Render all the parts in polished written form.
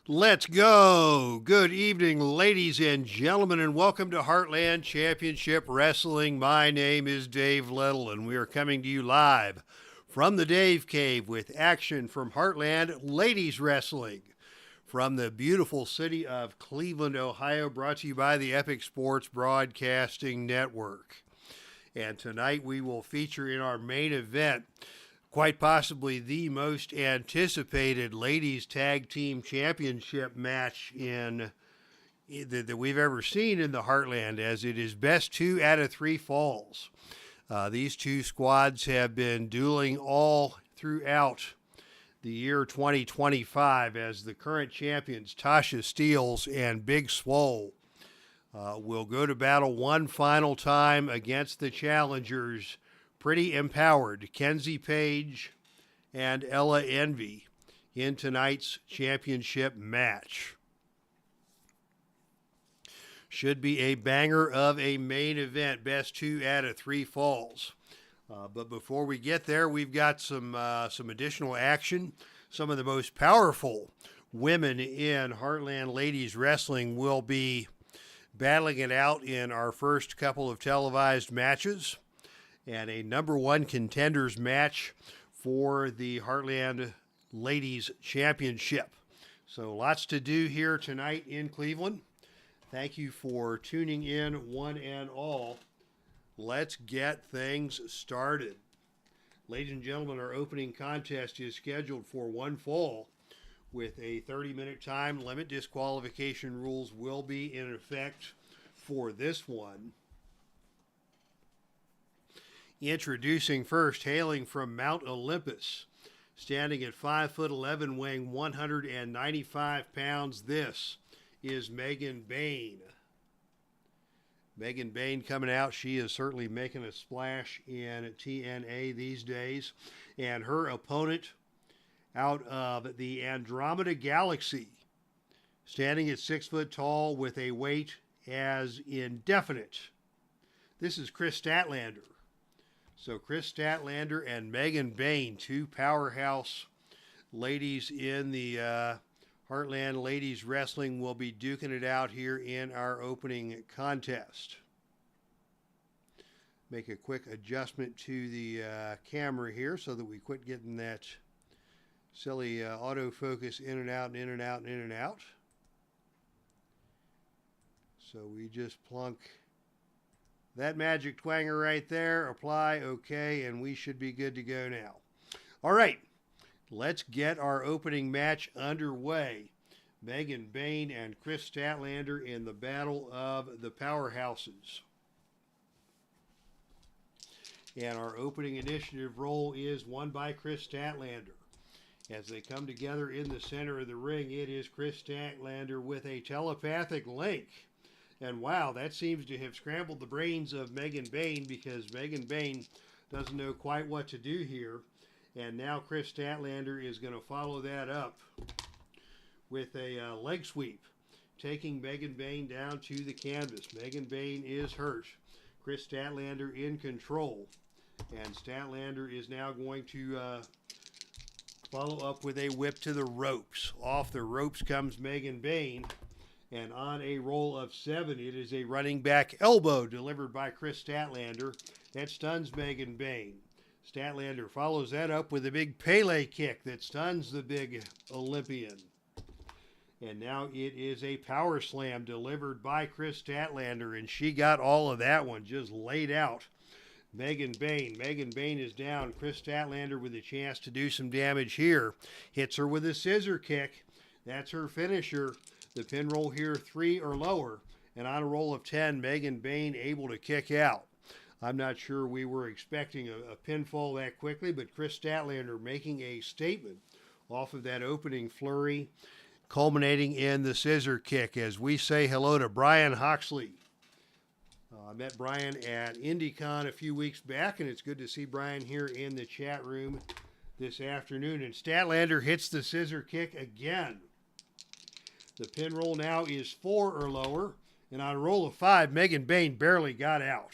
Let's go. Good evening, ladies and gentlemen, and welcome to Heartland Championship Wrestling. My name is Dave Little, and we are coming to you live from the Dave Cave with action from Heartland Ladies Wrestling from the beautiful city of Cleveland, Ohio, brought to you by the Epic Sports Broadcasting Network. And tonight we will feature in our main event quite possibly the most anticipated ladies tag team championship match that we've ever seen in the Heartland, as it is best 2 out of 3 falls. These two squads have been dueling all throughout the year 2025, as the current champions TASHA, STEELZ, and Big SWOLE will go to battle one final time against the challengers, Pretty Empowered, Kenzie Page and Ella Envy, in tonight's championship match. Should be a banger of a main event, best 2 out of 3 falls. But before we get there, we've got some additional action. Some of the most powerful women in Heartland Ladies Wrestling will be battling it out in our first couple of televised matches, and a number 1 contenders match for the Heartland Ladies Championship. So lots to do here tonight in Cleveland. Thank you for tuning in, one and all. Let's get things started. Ladies and gentlemen, our opening contest is scheduled for one fall with a 30-minute time limit. Disqualification rules will be in effect for this one. Introducing first, hailing from Mount Olympus, standing at 5'11", weighing 195 pounds, this is Megan BAYNE. Megan BAYNE coming out. She is certainly making a splash in TNA these days. And her opponent out of the Andromeda Galaxy, standing at 6 foot tall with a weight as indefinite. This is KRIS Statlander. So KRIS Statlander and Megan BAYNE, two powerhouse ladies in the Heartland Ladies Wrestling, will be duking it out here in our opening contest. Make a quick adjustment to the camera here so that we quit getting that silly autofocus in and out and in and out and in and out. So we just plunk that magic twanger right there, apply, okay, and we should be good to go now. All right, let's get our opening match underway. Megan BAYNE and KRIS Statlander in the battle of the powerhouses. And our opening initiative role is won by KRIS Statlander. As they come together in the center of the ring, it is KRIS Statlander with a telepathic link. And wow, that seems to have scrambled the brains of Megan BAYNE, because Megan BAYNE doesn't know quite what to do here. And now KRIS Statlander is going to follow that up with a leg sweep, taking Megan BAYNE down to the canvas. Megan BAYNE is hurt. KRIS Statlander in control. And Statlander is now going to follow up with a whip to the ropes. Off the ropes comes Megan BAYNE. And on a roll of 7, it is a running back elbow delivered by KRIS Statlander that stuns Megan BAYNE. Statlander follows that up with a big Pele kick that stuns the big Olympian. And now it is a power slam delivered by KRIS Statlander, and she got all of that one just laid out. Megan BAYNE. Megan BAYNE is down. KRIS Statlander with a chance to do some damage here. Hits her with a scissor kick. That's her finisher. The pin roll here, 3 or lower. And on a roll of 10, Megan BAYNE able to kick out. I'm not sure we were expecting a pinfall that quickly, but KRIS Statlander making a statement off of that opening flurry, culminating in the scissor kick, as we say hello to Brian Hoxley. I met Brian at IndyCon a few weeks back, and it's good to see Brian here in the chat room this afternoon. And Statlander hits the scissor kick again. The pin roll now is 4 or lower, and on a roll of 5, Megan BAYNE barely got out.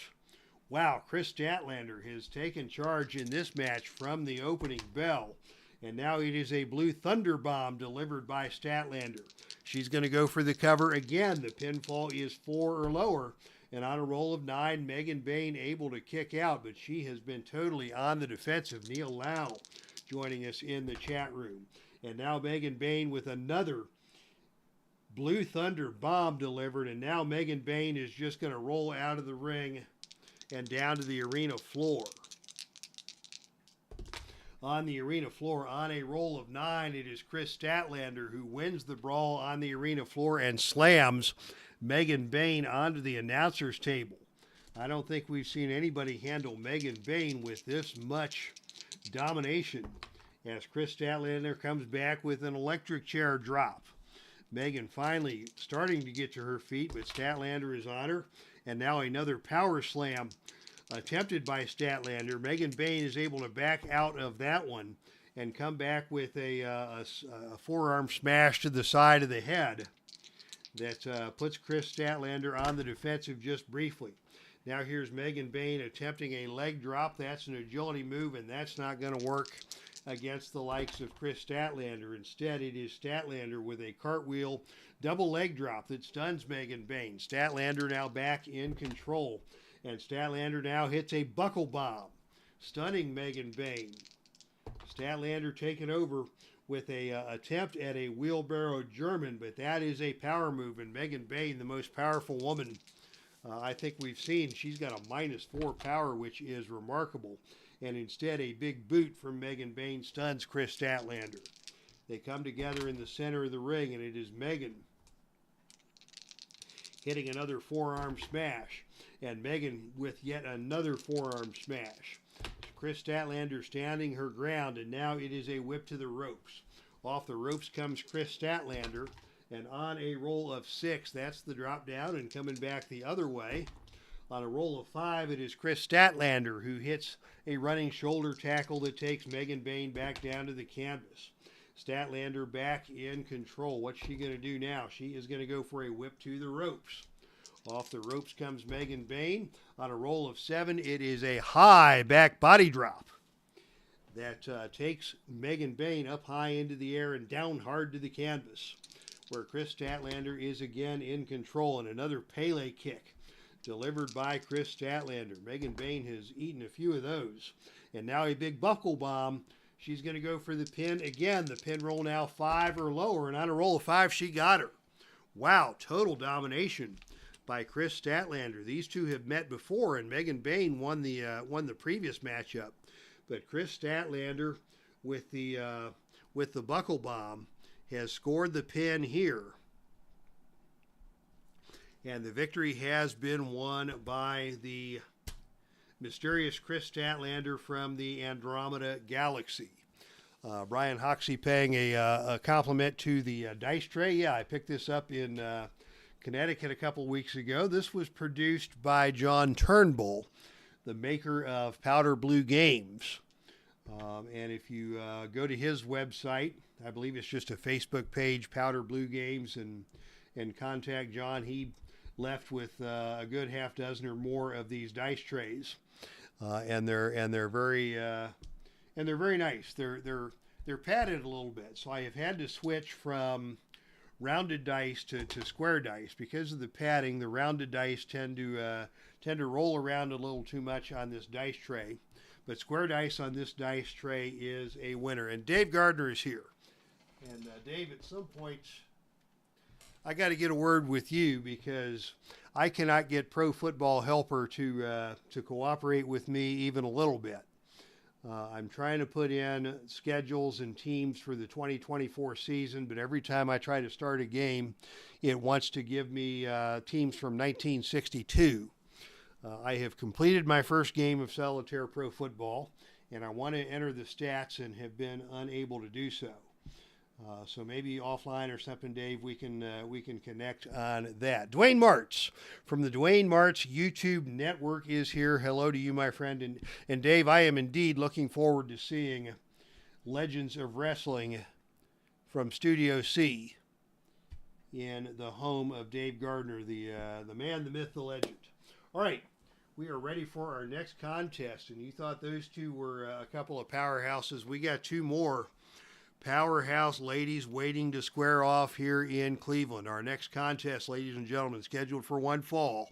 Wow, KRIS Statlander has taken charge in this match from the opening bell, And now it is a blue thunder bomb delivered by Statlander. She's going to go for the cover again. The pinfall is 4 or lower. And on a roll of 9, Megan Bayne able to kick out, but she has been totally on the defensive. Neil Lau joining us in the chat room. And now Megan Bayne with another blue thunder bomb delivered. And now Megan Bayne is just going to roll out of the ring and down to the arena floor. On the arena floor, on a roll of 9, it is KRIS Statlander who wins the brawl on the arena floor and slams Megan Bayne onto the announcer's table. I don't think we've seen anybody handle Megan Bayne with this much domination as KRIS Statlander comes back with an electric chair drop. Megan finally starting to get to her feet, but Statlander is on her. And now another power slam attempted by Statlander. Megan Bayne is able to back out of that one and come back with a forearm smash to the side of the head that puts KRIS Statlander on the defensive just briefly. Now here's Megan Bayne attempting a leg drop. That's an agility move, and that's not going to work against the likes of KRIS Statlander. Instead, it is Statlander with a cartwheel double leg drop that stuns Megan Bayne. Statlander now back in control. And Statlander now hits a buckle bomb, stunning Megan Bayne. Statlander taking over with a attempt at a wheelbarrow German, but that is a power move. And Megan Bayne, the most powerful woman I think we've seen, she's got a -4 power, which is remarkable. And instead, a big boot from Megan Bayne stuns KRIS Statlander. They come together in the center of the ring, and it is Megan hitting another forearm smash. And Megan with yet another forearm smash. KRIS Statlander standing her ground, and now it is a whip to the ropes. Off the ropes comes KRIS Statlander, and on a roll of 6, that's the drop down, and coming back the other way. On a roll of 5, it is KRIS Statlander who hits a running shoulder tackle that takes Megan Bayne back down to the canvas. Statlander back in control. What's she going to do now? She is going to go for a whip to the ropes. Off the ropes comes Megan Bayne. On a roll of 7, it is a high back body drop that takes Megan Bayne up high into the air and down hard to the canvas, where KRIS Statlander is again in control. And another Pele kick delivered by KRIS Statlander. Megan Bayne has eaten a few of those. And now a big buckle bomb. She's going to go for the pin again. The pin roll now 5 or lower. And on a roll of 5, she got her. Wow, total domination by KRIS Statlander. These two have met before, and Megan Bayne won the previous matchup. But KRIS Statlander with the buckle bomb has scored the pin here. And the victory has been won by the mysterious KRIS Statlander from the Andromeda Galaxy. Brian Hoxie paying a compliment to the dice tray. Yeah, I picked this up in Connecticut a couple weeks ago. This was produced by John Turnbull, the maker of Powder Blue Games. And if you go to his website, I believe it's just a Facebook page, Powder Blue Games, and contact John. He left with a good half dozen or more of these dice trays, and they're very nice. They're padded a little bit, so I have had to switch from rounded dice to square dice because of the padding. The rounded dice tend to roll around a little too much on this dice tray, but square dice on this dice tray is a winner. And Dave Gardner is here. And Dave, at some point, I got to get a word with you because I cannot get Pro Football Helper to cooperate with me even a little bit. I'm trying to put in schedules and teams for the 2024 season, but every time I try to start a game, it wants to give me teams from 1962. I have completed my first game of Solitaire Pro Football, and I want to enter the stats and have been unable to do so. So maybe offline or something, Dave, we can connect on that. Dwayne Martz from the Dwayne Martz YouTube network is here. Hello to you, my friend. And Dave, I am indeed looking forward to seeing Legends of Wrestling from Studio C in the home of Dave Gardner, the man, the myth, the legend. All right, we are ready for our next contest. And you thought those two were a couple of powerhouses. We got two more powerhouse ladies waiting to square off here in Cleveland. Our next contest, ladies and gentlemen, scheduled for one fall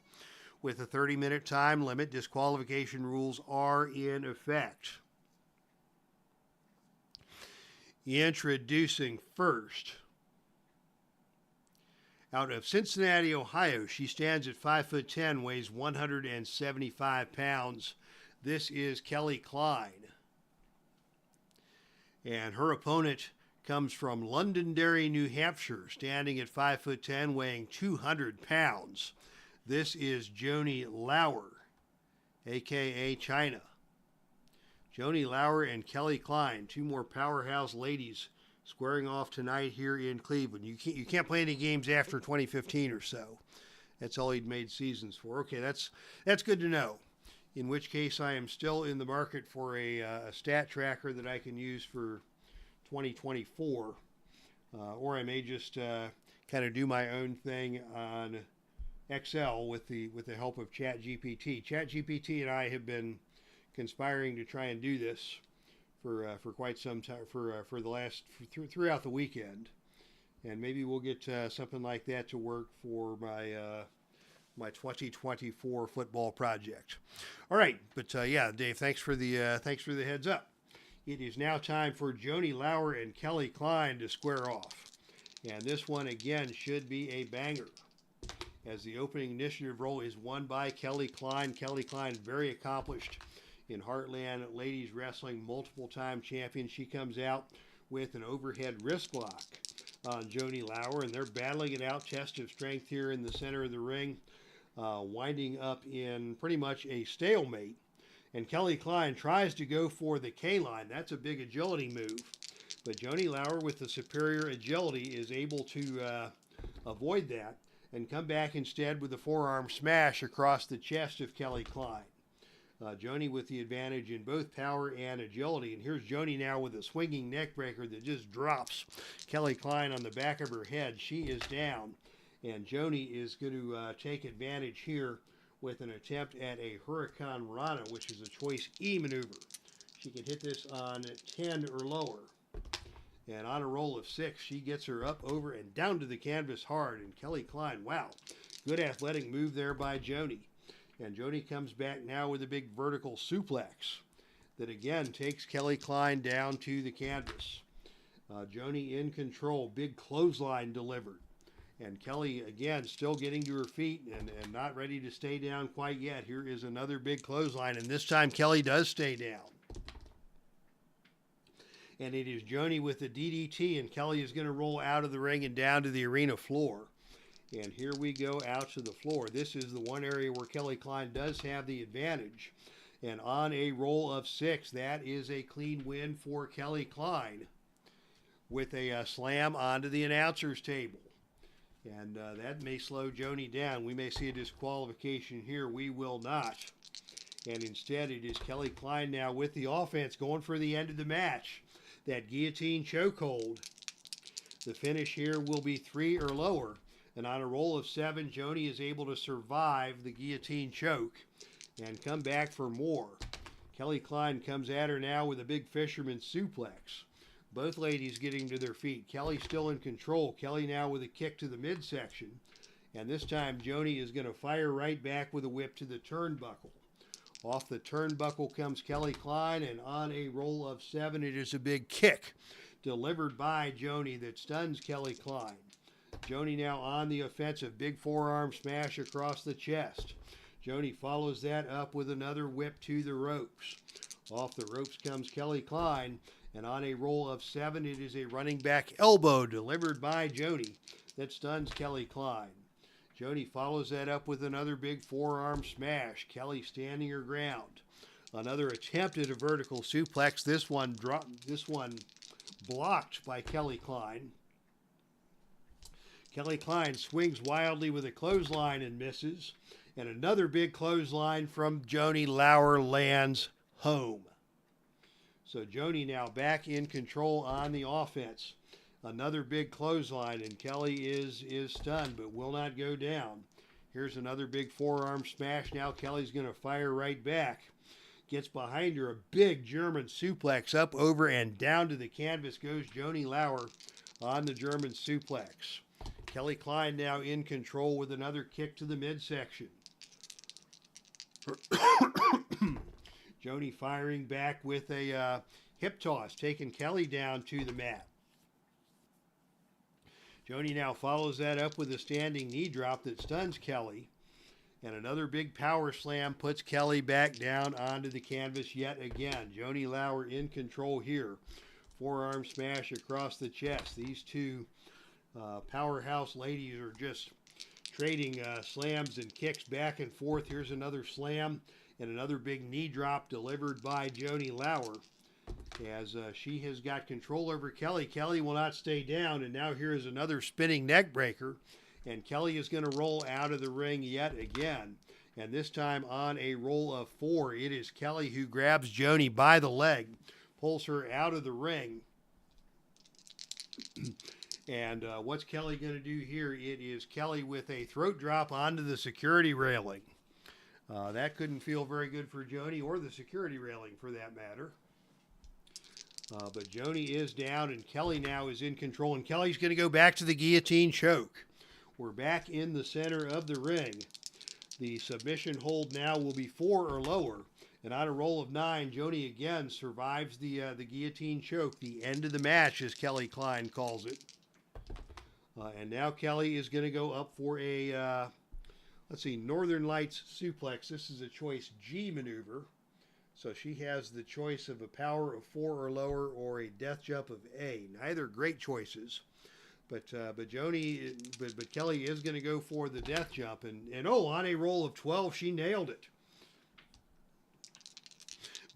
with a 30-minute time limit. Disqualification rules are in effect. Introducing first, out of Cincinnati, Ohio, she stands at 5'10", weighs 175 pounds. This is KLEIN. And her opponent comes from Londonderry, New Hampshire, standing at 5'10", weighing 200 pounds. This is JOANIE LAURER, a.k.a. China. JOANIE LAURER and KLEIN, two more powerhouse ladies squaring off tonight here in Cleveland. You can't play any games after 2015 or so. That's all he'd made seasons for. Okay, that's good to know. In which case, I am still in the market for a stat tracker that I can use for 2024, or I may just kind of do my own thing on Excel with the help of ChatGPT. ChatGPT and I have been conspiring to try and do this for quite some time, throughout the weekend, and maybe we'll get something like that to work for my 2024 football project. All right, but yeah, Dave, thanks for the heads up. It is now time for JOANIE LAURER and KLEIN to square off, and this one again should be a banger, as the opening initiative role is won by KLEIN. KLEIN, very accomplished in Heartland Ladies Wrestling, multiple-time champion. She comes out with an overhead wrist lock on JOANIE LAURER, and they're battling it out. Test of strength here in the center of the ring, winding up in pretty much a stalemate. And KLEIN tries to go for the K-line. That's a big agility move. But JOANIE LAURER, with the superior agility, is able to avoid that and come back instead with a forearm smash across the chest of KLEIN. JOANIE with the advantage in both power and agility. And here's JOANIE now with a swinging neck breaker that just drops KLEIN on the back of her head. She is down. And JOANIE is going to take advantage here with an attempt at a Hurricane Rana, which is a choice E maneuver. She can hit this on 10 or lower. And on a roll of 6, she gets her up, over, and down to the canvas hard. And KLEIN, wow, good athletic move there by JOANIE. And JOANIE comes back now with a big vertical suplex that again takes KLEIN down to the canvas. JOANIE in control, big clothesline delivered. And Kelly again still getting to her feet and not ready to stay down quite yet. Here is another big clothesline, and this time Kelly does stay down. And it is JOANIE with the DDT, and Kelly is going to roll out of the ring and down to the arena floor. And here we go out to the floor. This is the one area where KLEIN does have the advantage. And on a roll of 6, that is a clean win for KLEIN with a slam onto the announcer's table. And that may slow JOANIE down. We may see a disqualification here. We will not. And instead, it is KLEIN now with the offense going for the end of the match. That guillotine chokehold. The finish here will be 3 or lower. And on a roll of 7, JOANIE is able to survive the guillotine choke and come back for more. KLEIN comes at her now with a big fisherman suplex. Both ladies getting to their feet. Kelly still in control. Kelly now with a kick to the midsection. And this time JOANIE is going to fire right back with a whip to the turnbuckle. Off the turnbuckle comes KLEIN, and on a roll of 7, it is a big kick delivered by JOANIE that stuns KLEIN. JOANIE now on the offensive. Big forearm smash across the chest. JOANIE follows that up with another whip to the ropes. Off the ropes comes KLEIN, and on a roll of 7, it is a running back elbow delivered by JOANIE that stuns KLEIN. JOANIE follows that up with another big forearm smash. Kelly standing her ground. Another attempt at a vertical suplex. This one blocked by KLEIN. KLEIN swings wildly with a clothesline and misses. And another big clothesline from JOANIE LAURER lands home. So JOANIE now back in control on the offense. Another big clothesline, and Kelly is stunned but will not go down. Here's another big forearm smash. Now Kelly's going to fire right back. Gets behind her, a big German suplex up, over, and down to the canvas goes Joanie Laurer on the German suplex. Kelly Klein now in control with another kick to the midsection. Joanie firing back with a hip toss, taking Kelly down to the mat. Joanie now follows that up with a standing knee drop that stuns Kelly. And another big power slam puts Kelly back down onto the canvas yet again. Joanie Laurer in control here. Forearm smash across the chest. These two powerhouse ladies are just trading slams and kicks back and forth. Here's another slam and another big knee drop delivered by Joanie Laurer. As she has got control over Kelly. Kelly will not stay down, and now here is another spinning neck breaker, and Kelly is going to roll out of the ring yet again, and this time on a roll of 4. It is Kelly who grabs Joanie by the leg, pulls her out of the ring, and what's Kelly going to do here? It is Kelly with a throat drop onto the security railing. That couldn't feel very good for Joanie, or the security railing for that matter. But Joanie is down, and Kelly now is in control, and Kelly's going to go back to the guillotine choke. We're back in the center of the ring. The submission hold now will be 4 or lower, and on a roll of 9, Joanie again survives the guillotine choke, the end of the match, as Kelly Klein calls it. And now Kelly is going to go up for a, Northern Lights suplex. This is a choice G maneuver. So she has the choice of a power of 4 or lower, or a death jump of A. Neither great choices, but Kelly is going to go for the death jump, and on a roll of 12, she nailed it.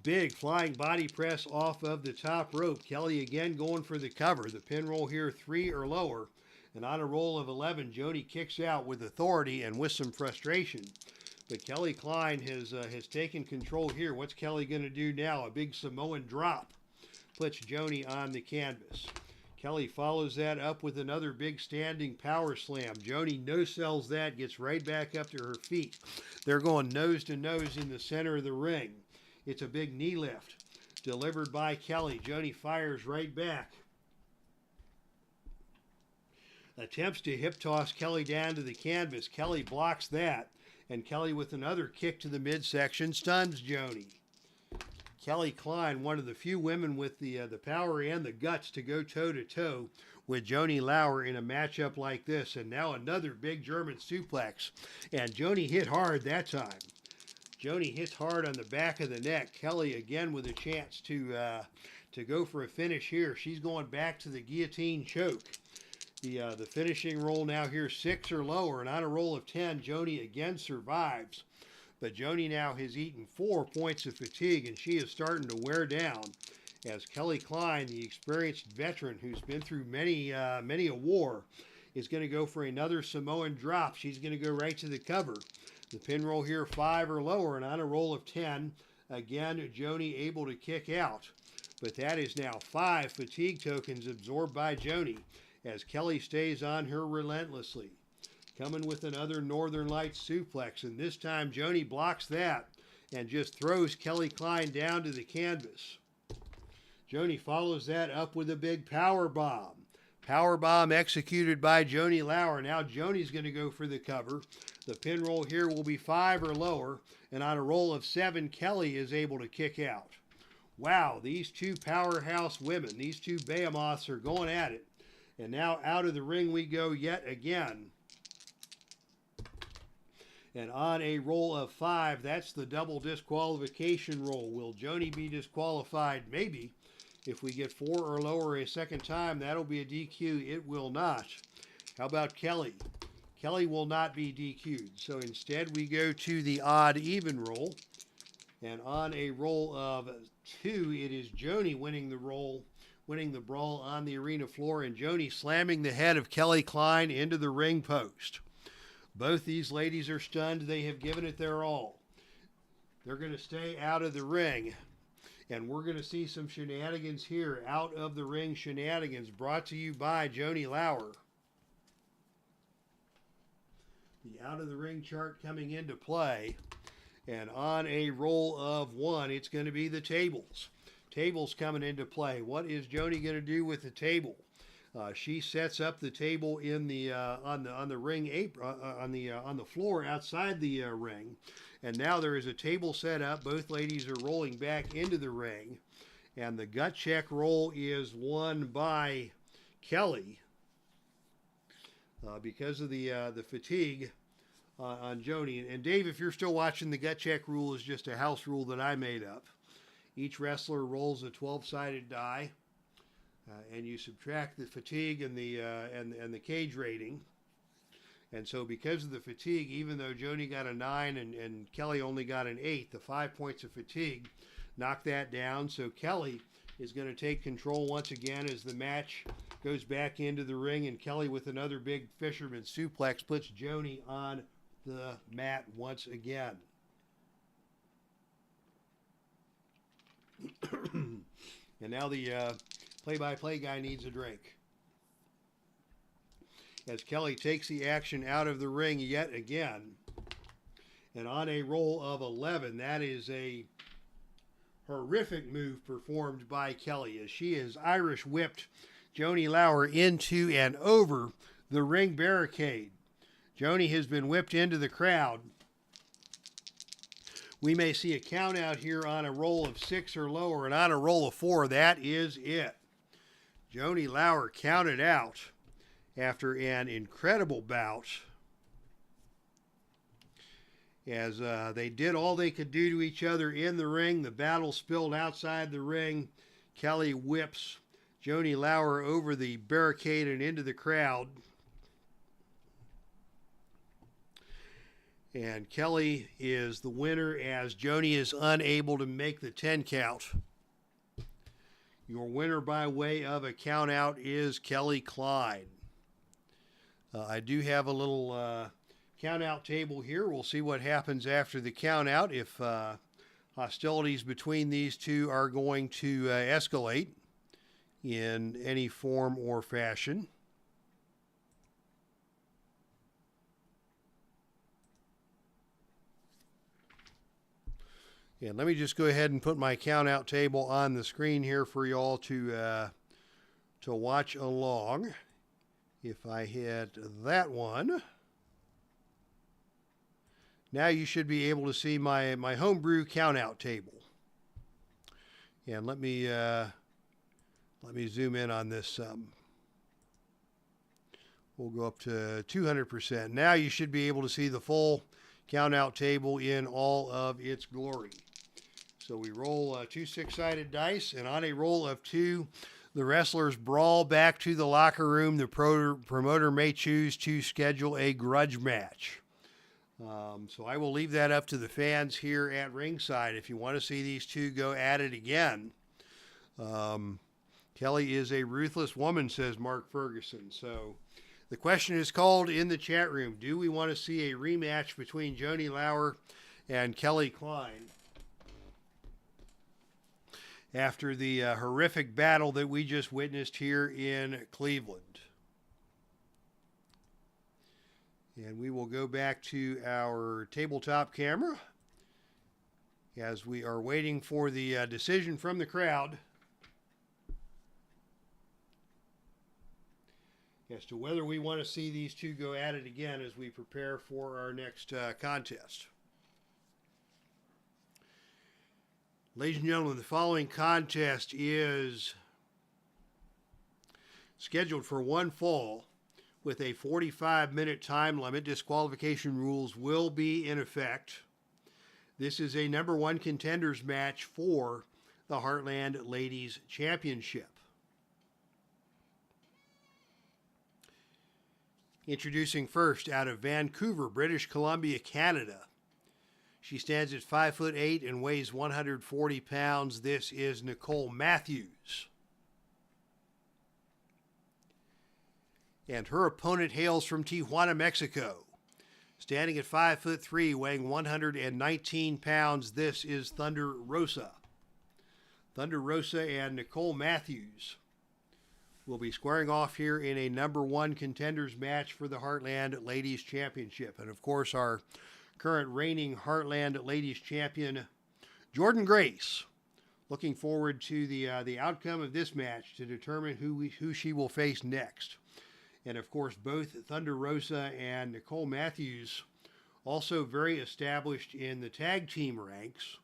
Big flying body press off of the top rope. Kelly again going for the cover. The pin roll here, 3 or lower, and on a roll of 11, Joanie kicks out with authority and with some frustration. But Kelly Klein has taken control here. What's Kelly going to do now? A big Samoan drop puts Joanie on the canvas. Kelly follows that up with another big standing power slam. Joanie no-sells that, gets right back up to her feet. They're going nose to nose in the center of the ring. It's a big knee lift delivered by Kelly. Joanie fires right back. Attempts to hip toss Kelly down to the canvas. Kelly blocks that. And Kelly with another kick to the midsection stuns Joanie. Kelly Klein, one of the few women with the power and the guts to go toe-to-toe with Joanie Laurer in a matchup like this. And now another big German suplex. And Joanie hit hard that time. Joanie hits hard on the back of the neck. Kelly again with a chance to go for a finish here. She's going back to the guillotine choke. The finishing roll now here, 6 or lower, and on a roll of 10, Joanie again survives. But Joanie now has eaten 4 points of fatigue, and she is starting to wear down. As Kelly Klein, the experienced veteran who's been through many a war, is going to go for another Samoan drop. She's going to go right to the cover. The pin roll here, 5 or lower, and on a roll of 10, again, Joanie able to kick out. But that is now 5 fatigue tokens absorbed by Joanie, as Kelly stays on her relentlessly. Coming with another Northern Lights suplex, and this time Joanie blocks that and just throws Kelly Klein down to the canvas. Joanie follows that up with a big power bomb. Power bomb executed by Joanie Laurer. Now Joanie's going to go for the cover. The pin roll here will be 5 or lower, and on a roll of 7, Kelly is able to kick out. Wow, these two powerhouse women, these two behemoths are going at it. And now out of the ring we go yet again. And on a roll of 5, that's the double disqualification roll. Will Joanie be disqualified? Maybe. If we get 4 or lower a second time, that'll be a DQ. It will not. How about Kelly? Kelly will not be DQ'd. So instead we go to the odd even roll. And on a roll of 2, it is Joanie winning the brawl on the arena floor, and Joanie slamming the head of Kelly Klein into the ring post. Both these ladies are stunned. They have given it their all. They're going to stay out of the ring, and we're going to see some shenanigans here. Out of the ring shenanigans brought to you by Joanie Laurer. The out of the ring chart coming into play. And on a roll of 1, it's going to be the tables. Tables coming into play. What is JOANIE going to do with the table? She sets up the table in the on the ring apron on the floor outside the ring, and now there is a table set up. Both ladies are rolling back into the ring, and the gut check roll is won by Kelly because of the fatigue on JOANIE. And Dave, if you're still watching, the gut check rule is just a house rule that I made up. Each wrestler rolls a 12-sided die. And you subtract the fatigue and the cage rating. And so because of the fatigue, even though JOANIE got a 9 and Kelly only got an 8, the 5 points of fatigue knocked that down. So Kelly is going to take control once again as the match goes back into the ring, and Kelly with another big fisherman suplex puts JOANIE on the mat once again. And now the play-by-play guy needs a drink, as Kelly takes the action out of the ring yet again. And on a roll of 11, that is a horrific move performed by Kelly, as she has Irish whipped JOANIE Laurer into and over the ring barricade. JOANIE has been whipped into the crowd. We may see a count out here on a roll of 6 or lower, and on a roll of 4, that is it. JOANIE Laurer counted out after an incredible bout, as they did all they could do to each other in the ring. The battle spilled outside the ring. Kelly whips JOANIE Laurer over the barricade and into the crowd. And Kelly is the winner, as JOANIE is unable to make the 10 count. Your winner by way of a count out is Kelly KLEIN. I do have a little count out table here. We'll see what happens after the count out, if hostilities between these two are going to escalate in any form or fashion. And let me just go ahead and put my count out table on the screen here for y'all to watch along. If I hit that one, now you should be able to see my homebrew count out table. And let me zoom in on this some. We'll go up to 200%. Now you should be able to see the full count out table in all of its glory. So we roll 2 6-sided dice, and on a roll of 2, the wrestlers brawl back to the locker room. The promoter may choose to schedule a grudge match. So I will leave that up to the fans here at ringside if you want to see these two go at it again. Kelly is a ruthless woman, says Mark Ferguson. So the question is called in the chat room: do we want to see a rematch between JOANIE Laurer and Kelly KLEIN after the horrific battle that we just witnessed here in Cleveland? And we will go back to our tabletop camera as we are waiting for the decision from the crowd as to whether we want to see these two go at it again as we prepare for our next contest. Ladies and gentlemen, the following contest is scheduled for one fall with a 45-minute time limit. Disqualification rules will be in effect. This is a number 1 contenders match for the Heartland Ladies Championship. Introducing first, out of Vancouver, British Columbia, Canada. She stands at 5'8" and weighs 140 pounds. This is Nicole Matthews. And her opponent hails from Tijuana, Mexico. Standing at 5'3", weighing 119 pounds. This is Thunder Rosa. Thunder Rosa and Nicole Matthews will be squaring off here in a number 1 contenders match for the Heartland Ladies Championship. And of course, our current reigning Heartland Ladies Champion, Jordynne Grace. Looking forward to the outcome of this match to determine who she will face next. And of course, both Thunder Rosa and Nicole Matthews also very established in the tag team ranks.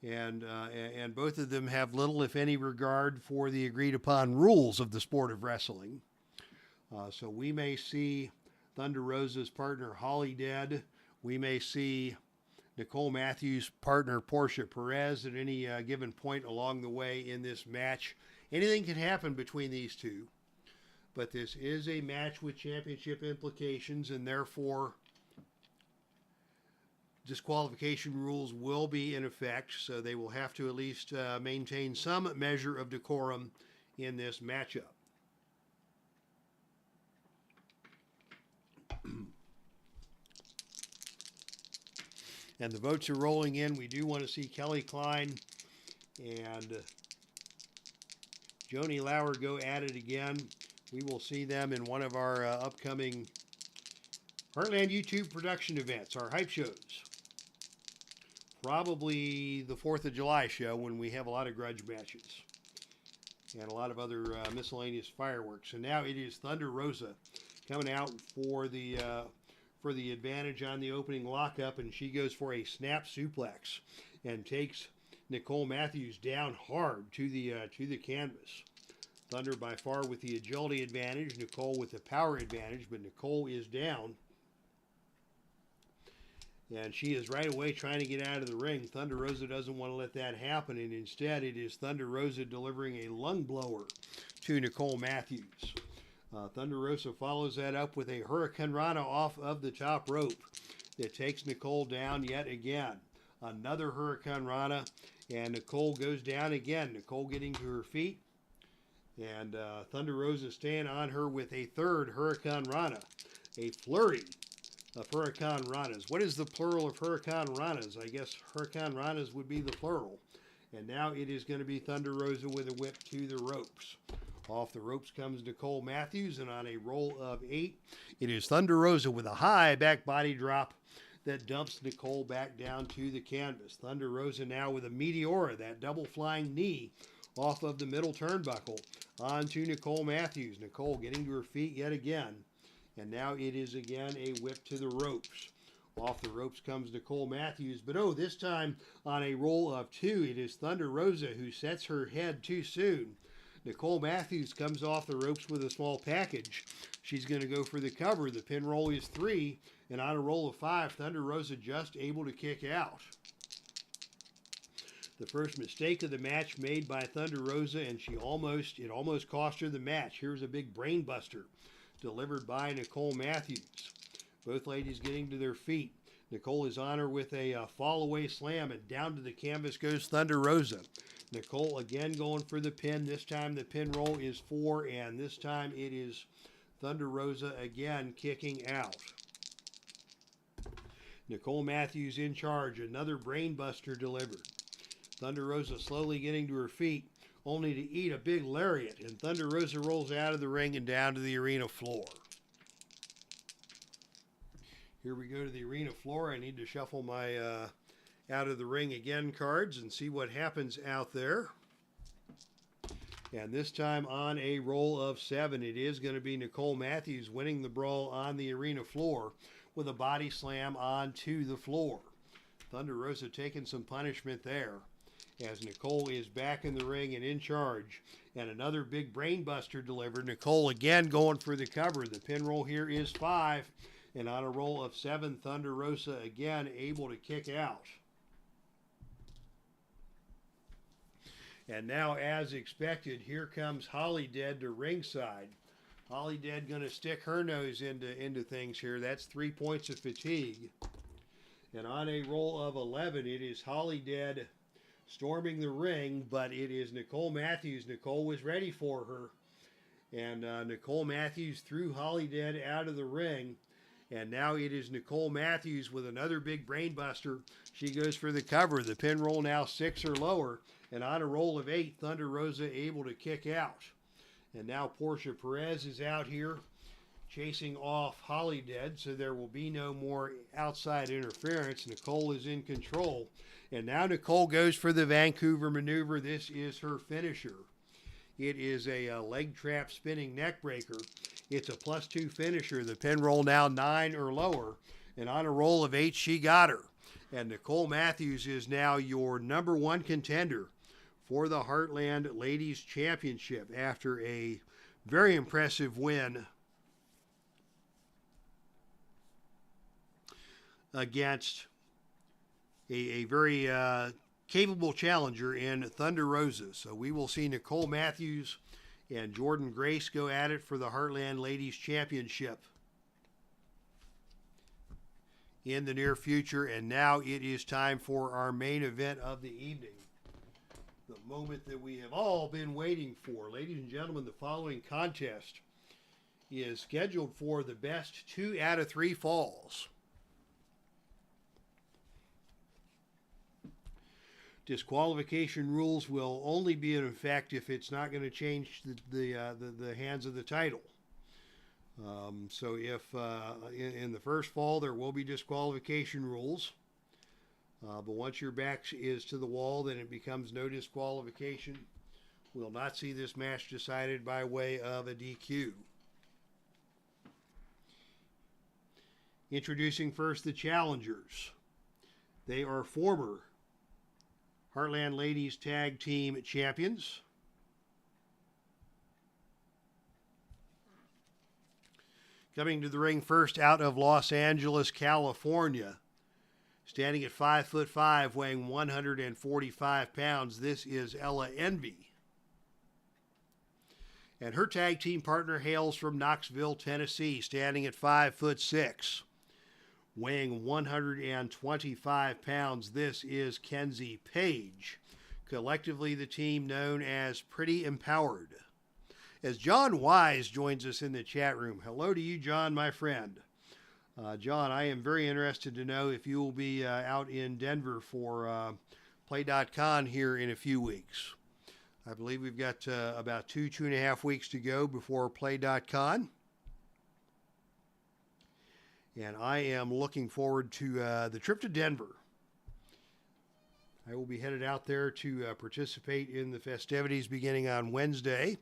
And both of them have little, if any, regard for the agreed upon rules of the sport of wrestling. So we may see Thunder Rosa's partner Holly dead. We may see Nicole Matthews' partner Portia Perez at any given point along the way in this match. Anything can happen between these two. But this is a match with championship implications, and therefore disqualification rules will be in effect, so they will have to at least maintain some measure of decorum in this matchup. And the votes are rolling in. We do want to see KLEIN and JOANIE LAURER go at it again. We will see them in one of our upcoming Heartland YouTube production events, our hype shows. Probably the 4th of July show when we have a lot of grudge matches and a lot of other miscellaneous fireworks. And now it is Thunder Rosa coming out for the advantage on the opening lockup, and she goes for a snap suplex and takes Nicole Matthews down hard to the canvas. Thunder by far with the agility advantage, Nicole with the power advantage, but Nicole is down. And she is right away trying to get out of the ring. Thunder Rosa doesn't want to let that happen, and instead it is Thunder Rosa delivering a lung blower to Nicole Matthews. Thunder Rosa follows that up with a Hurricane Rana off of the top rope that takes Nicole down yet again. Another Hurricane Rana, and Nicole goes down again. Nicole getting to her feet, and Thunder Rosa staying on her with a third Hurricane Rana. A flurry of Hurricane Ranas. What is the plural of Hurricane Ranas? I guess Hurricane Ranas would be the plural. And now it is going to be Thunder Rosa with a whip to the ropes. Off the ropes comes Nicole Matthews, and on a roll of 8, it is Thunder Rosa with a high back body drop that dumps Nicole back down to the canvas. Thunder Rosa now with a Meteora, that double flying knee off of the middle turnbuckle onto Nicole Matthews. Nicole getting to her feet yet again. And now it is again a whip to the ropes. Off the ropes comes Nicole Matthews, but oh, this time on a roll of 2, it is Thunder Rosa who sets her head too soon. Nicole Matthews comes off the ropes with a small package. She's going to go for the cover. The pin roll is 3, and on a roll of 5, Thunder Rosa just able to kick out. The first mistake of the match made by Thunder Rosa, and it almost cost her the match. Here's a big brain buster delivered by Nicole Matthews. Both ladies getting to their feet. Nicole is on her with a fall away slam, and down to the canvas goes Thunder Rosa. Nicole again going for the pin. This time the pin roll is 4, and this time it is Thunder Rosa again kicking out. Nicole Matthews in charge. Another brain buster delivered. Thunder Rosa slowly getting to her feet, only to eat a big lariat, and Thunder Rosa rolls out of the ring and down to the arena floor. Here we go to the arena floor. I need to shuffle my out of the ring again cards and see what happens out there. And this time on a roll of 7, it is going to be Nicole Matthews winning the brawl on the arena floor with a body slam onto the floor. Thunder Rosa taking some punishment there as Nicole is back in the ring and in charge. And another big brain buster delivered. Nicole again going for the cover. The pin roll here is 5. And on a roll of 7, Thunder Rosa again able to kick out. And now, as expected, here comes Holly Dead to ringside. Holly Dead going to stick her nose into things here. That's 3 points of fatigue. And on a roll of 11, it is Holly Dead storming the ring, but it is Nicole Matthews. Nicole was ready for her. And Nicole Matthews threw Holly Dead out of the ring. And now it is Nicole Matthews with another big brain buster. She goes for the cover. The pin roll now 6 or lower. And on a roll of 8, Thunder Rosa able to kick out. And now Portia Perez is out here chasing off Hollydead, so there will be no more outside interference. Nicole is in control. And now Nicole goes for the Vancouver maneuver. This is her finisher. It is a leg trap spinning neck breaker. It's a +2 finisher. The pin roll now 9 or lower. And on a roll of 8, she got her. And Nicole Matthews is now your #1 contender for the Heartland Ladies Championship after a very impressive win against a very capable challenger in Thunder Rosa. So we will see Nicole Matthews and Jordan Grace go at it for the Heartland Ladies Championship in the near future. And now it is time for our main event of the evening. The moment that we have all been waiting for. Ladies and gentlemen, the following contest is scheduled for the best 2 out of 3 falls. Disqualification rules will only be in effect if it's not going to change the hands of the title. So if in the first fall there will be disqualification rules, but once your back is to the wall, then it becomes no disqualification. We'll not see this match decided by way of a DQ. Introducing first the challengers. They are former Heartland Ladies Tag Team Champions. Coming to the ring first out of Los Angeles, California. Standing at 5'5", weighing 145 pounds, this is Ella Envy. And her tag team partner hails from Knoxville, Tennessee, standing at 5'6", weighing 125 pounds. This is Kenzie Page. Collectively, the team known as Pretty Empowered. As John Wise joins us in the chat room. Hello to you, John, my friend. John, I am very interested to know if you will be out in Denver for Play.con here in a few weeks. I believe we've got about 2.5 weeks to go before Play.con. And I am looking forward to the trip to Denver. I will be headed out there to participate in the festivities beginning on Wednesday.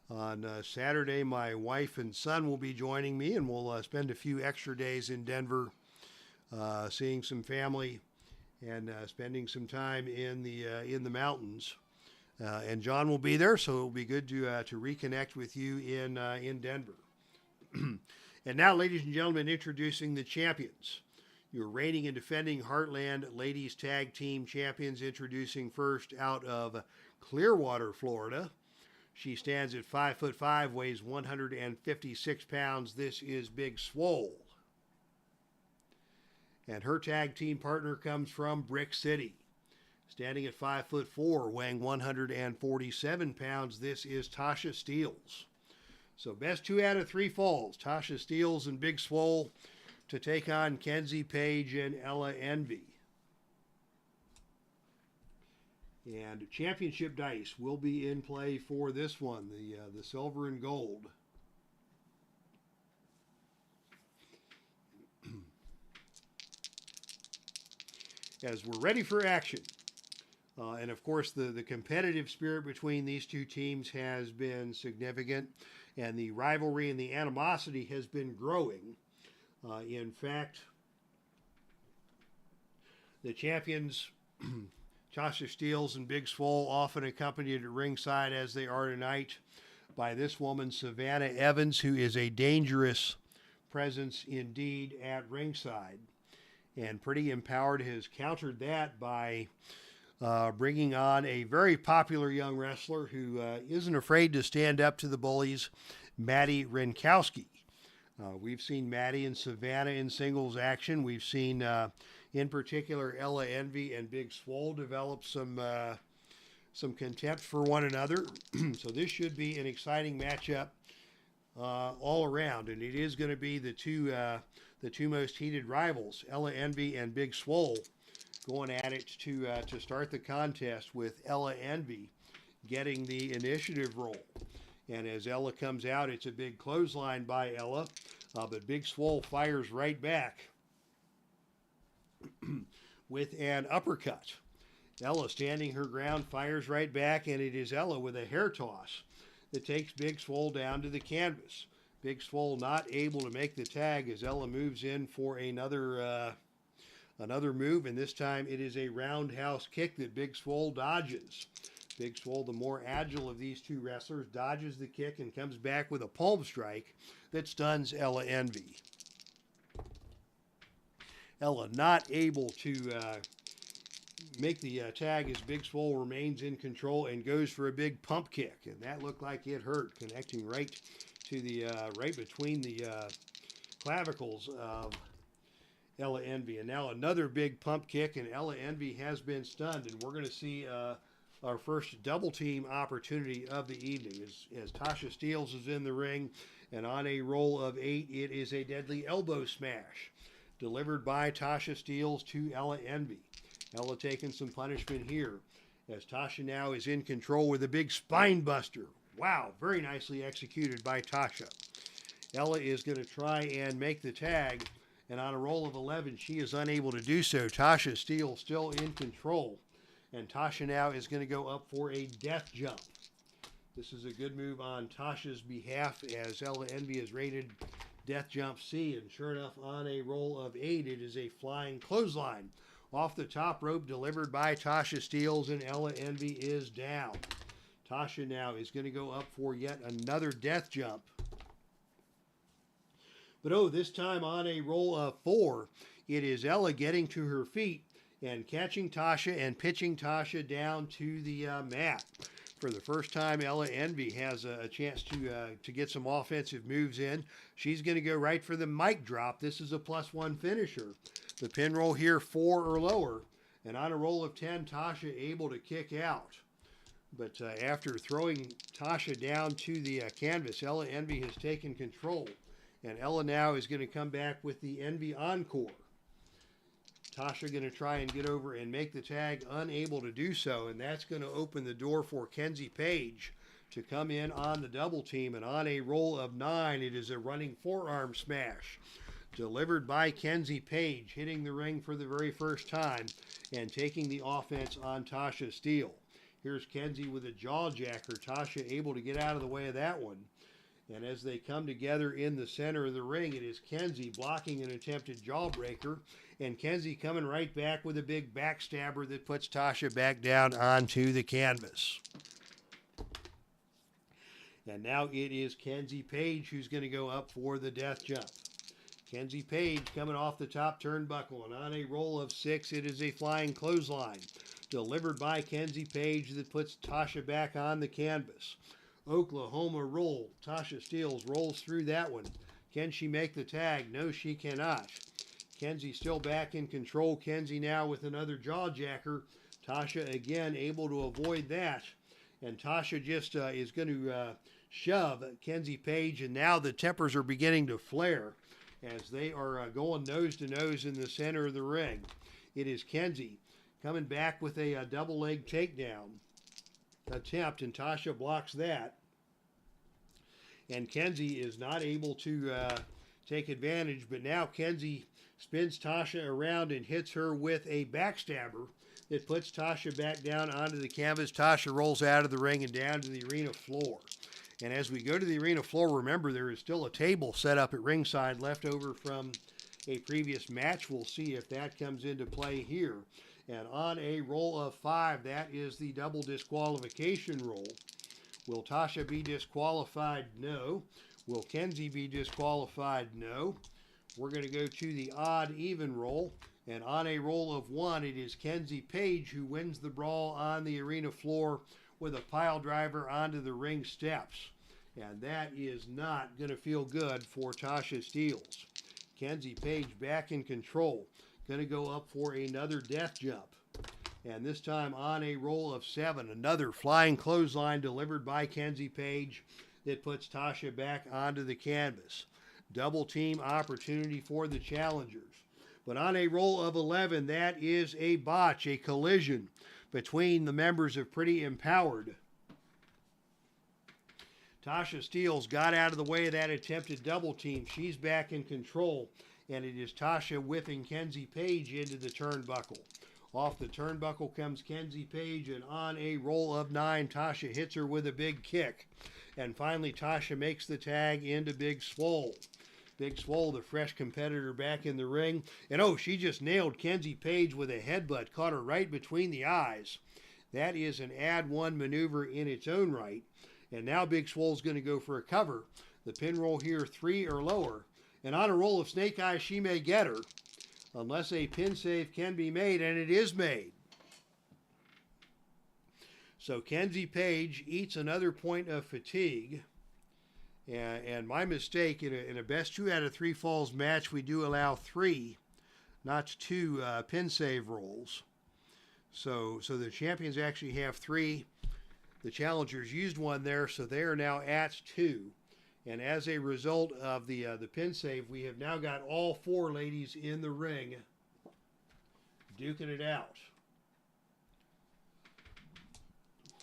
On Saturday, my wife and son will be joining me, and we'll spend a few extra days in Denver seeing some family and spending some time in the mountains. And John will be there, so it will be good to reconnect with you in Denver. And now, ladies and gentlemen, introducing the champions. Your reigning and defending Heartland Ladies Tag Team Champions, introducing first out of Clearwater, Florida. She stands at 5'5", weighs 156 pounds. This is Big Swole. And her tag team partner comes from Brick City. Standing at 5'4", weighing 147 pounds. This is TASHA STEELZ. So best 2 out of 3 falls. TASHA STEELZ and Big Swole to take on Kenzie Page and Ella Envy. And championship dice will be in play for this one, the silver and gold. As we're ready for action. And of course, the competitive spirit between these two teams has been significant, and the rivalry and the animosity has been growing. In fact, the champions, TASHA STEELZ and Big Swole, often accompanied at ringside, as they are tonight, by this woman, Savannah Evans, who is a dangerous presence indeed at ringside. And Pretty Empowered has countered that by bringing on a very popular young wrestler who isn't afraid to stand up to the bullies, Maddie Renkowski. We've seen Maddie and Savannah in singles action. We've seen, in particular, Ella Envy and Big Swole develop some contempt for one another. So this should be an exciting matchup all around, and it is going to be the two most heated rivals, Ella Envy and Big Swole, going at it to start the contest, with Ella Envy getting the initiative role. And as Ella comes out, it's a big clothesline by Ella. But Big Swole fires right back with an uppercut. Ella standing her ground, fires right back, and it is Ella with a hair toss that takes Big Swole down to the canvas. Big Swole not able to make the tag as Ella moves in for another move, and this time it is a roundhouse kick that Big Swole dodges. Big Swole, the more agile of these two wrestlers, dodges the kick and comes back with a palm strike that stuns Ella Envy. Ella not able to make the tag as Big Swole remains in control and goes for a big pump kick, and that looked like it hurt, connecting right to the right between the clavicles of Ella Envy. And now another big pump kick, and Ella Envy has been stunned, and we're going to see our first double team opportunity of the evening as Tasha STEELZ is in the ring, and on a roll of 8, it is a deadly elbow smash delivered by Tasha STEELZ to Ella Envy. Ella taking some punishment here as Tasha now is in control with a big spine buster. Wow, very nicely executed by Tasha. Ella is going to try and make the tag, and on a roll of 11, she is unable to do so. Tasha STEELZ still in control, and Tasha now is going to go up for a death jump. This is a good move on Tasha's behalf as Ella Envy is rated death jump C, and sure enough, on a roll of 8, it is a flying clothesline off the top rope delivered by Tasha STEELZ, and Ella Envy is down. Tasha now is going to go up for yet another death jump. But oh, this time on a roll of 4, it is Ella getting to her feet and catching Tasha and pitching Tasha down to the mat. For the first time, Ella Envy has a chance to get some offensive moves in. She's going to go right for the mic drop. This is a +1 finisher. The pin roll here, 4 or lower. And on a roll of 10, Tasha able to kick out. But after throwing Tasha down to the canvas, Ella Envy has taken control. And Ella now is going to come back with the Envy Encore. Tasha going to try and get over and make the tag, unable to do so. And that's going to open the door for Kenzie Page to come in on the double team. And on a roll of 9, it is a running forearm smash delivered by Kenzie Page, hitting the ring for the very first time and taking the offense on Tasha STEELZ. Here's Kenzie with a jaw jacker. Tasha able to get out of the way of that one. And as they come together in the center of the ring, it is Kenzie blocking an attempted jawbreaker. And Kenzie coming right back with a big backstabber that puts Tasha back down onto the canvas. And now it is Kenzie Page who's going to go up for the death jump. Kenzie Page coming off the top turnbuckle, and on a roll of 6, it is a flying clothesline delivered by Kenzie Page that puts Tasha back on the canvas. Oklahoma roll. Tasha STEELZ rolls through that one. Can she make the tag? No, she cannot. Kenzie still back in control. Kenzie now with another jawjacker. Tasha again able to avoid that. And Tasha just is going to shove Kenzie Page, and now the tempers are beginning to flare as they are going nose to nose in the center of the ring. It is Kenzie coming back with a double leg takedown attempt, and Tasha blocks that. And Kenzie is not able to take advantage, but now Kenzie spins Tasha around and hits her with a backstabber that puts Tasha back down onto the canvas. Tasha rolls out of the ring and down to the arena floor. And as we go to the arena floor, remember there is still a table set up at ringside left over from a previous match. We'll see if that comes into play here. And on a roll of 5, that is the double disqualification roll. Will Tasha be disqualified? No. Will Kenzie be disqualified? No. We're going to go to the odd even roll. And on a roll of 1, it is Kenzie Page who wins the brawl on the arena floor with a pile driver onto the ring steps. And that is not going to feel good for Tasha STEELZ. Kenzie Page back in control. Going to go up for another death jump. And this time on a roll of 7, another flying clothesline delivered by Kenzie Page that puts Tasha back onto the canvas. Double team opportunity for the challengers. But on a roll of 11, that is a botch, a collision between the members of Pretty Empowered. Tasha STEELZ got out of the way of that attempted double team. She's back in control, and it is Tasha whipping Kenzie Page into the turnbuckle. Off the turnbuckle comes Kenzie Page, and on a roll of 9, Tasha hits her with a big kick. And finally, Tasha makes the tag into Big Swole. Big Swole, the fresh competitor, back in the ring. And oh, she just nailed Kenzie Page with a headbutt, caught her right between the eyes. That is an add 1 maneuver in its own right. And now Big Swole's going to go for a cover. The pin roll here, 3 or lower. And on a roll of snake eyes, she may get her, unless a pin save can be made, and it is made. So Kenzie Page eats another point of fatigue. And my mistake, in a best 2 out of 3 falls match, we do allow 3, not 2 pin save rolls. So the champions actually have 3. The challengers used 1 there, so they are now at 2. And as a result of the pin save, we have now got all 4 ladies in the ring duking it out.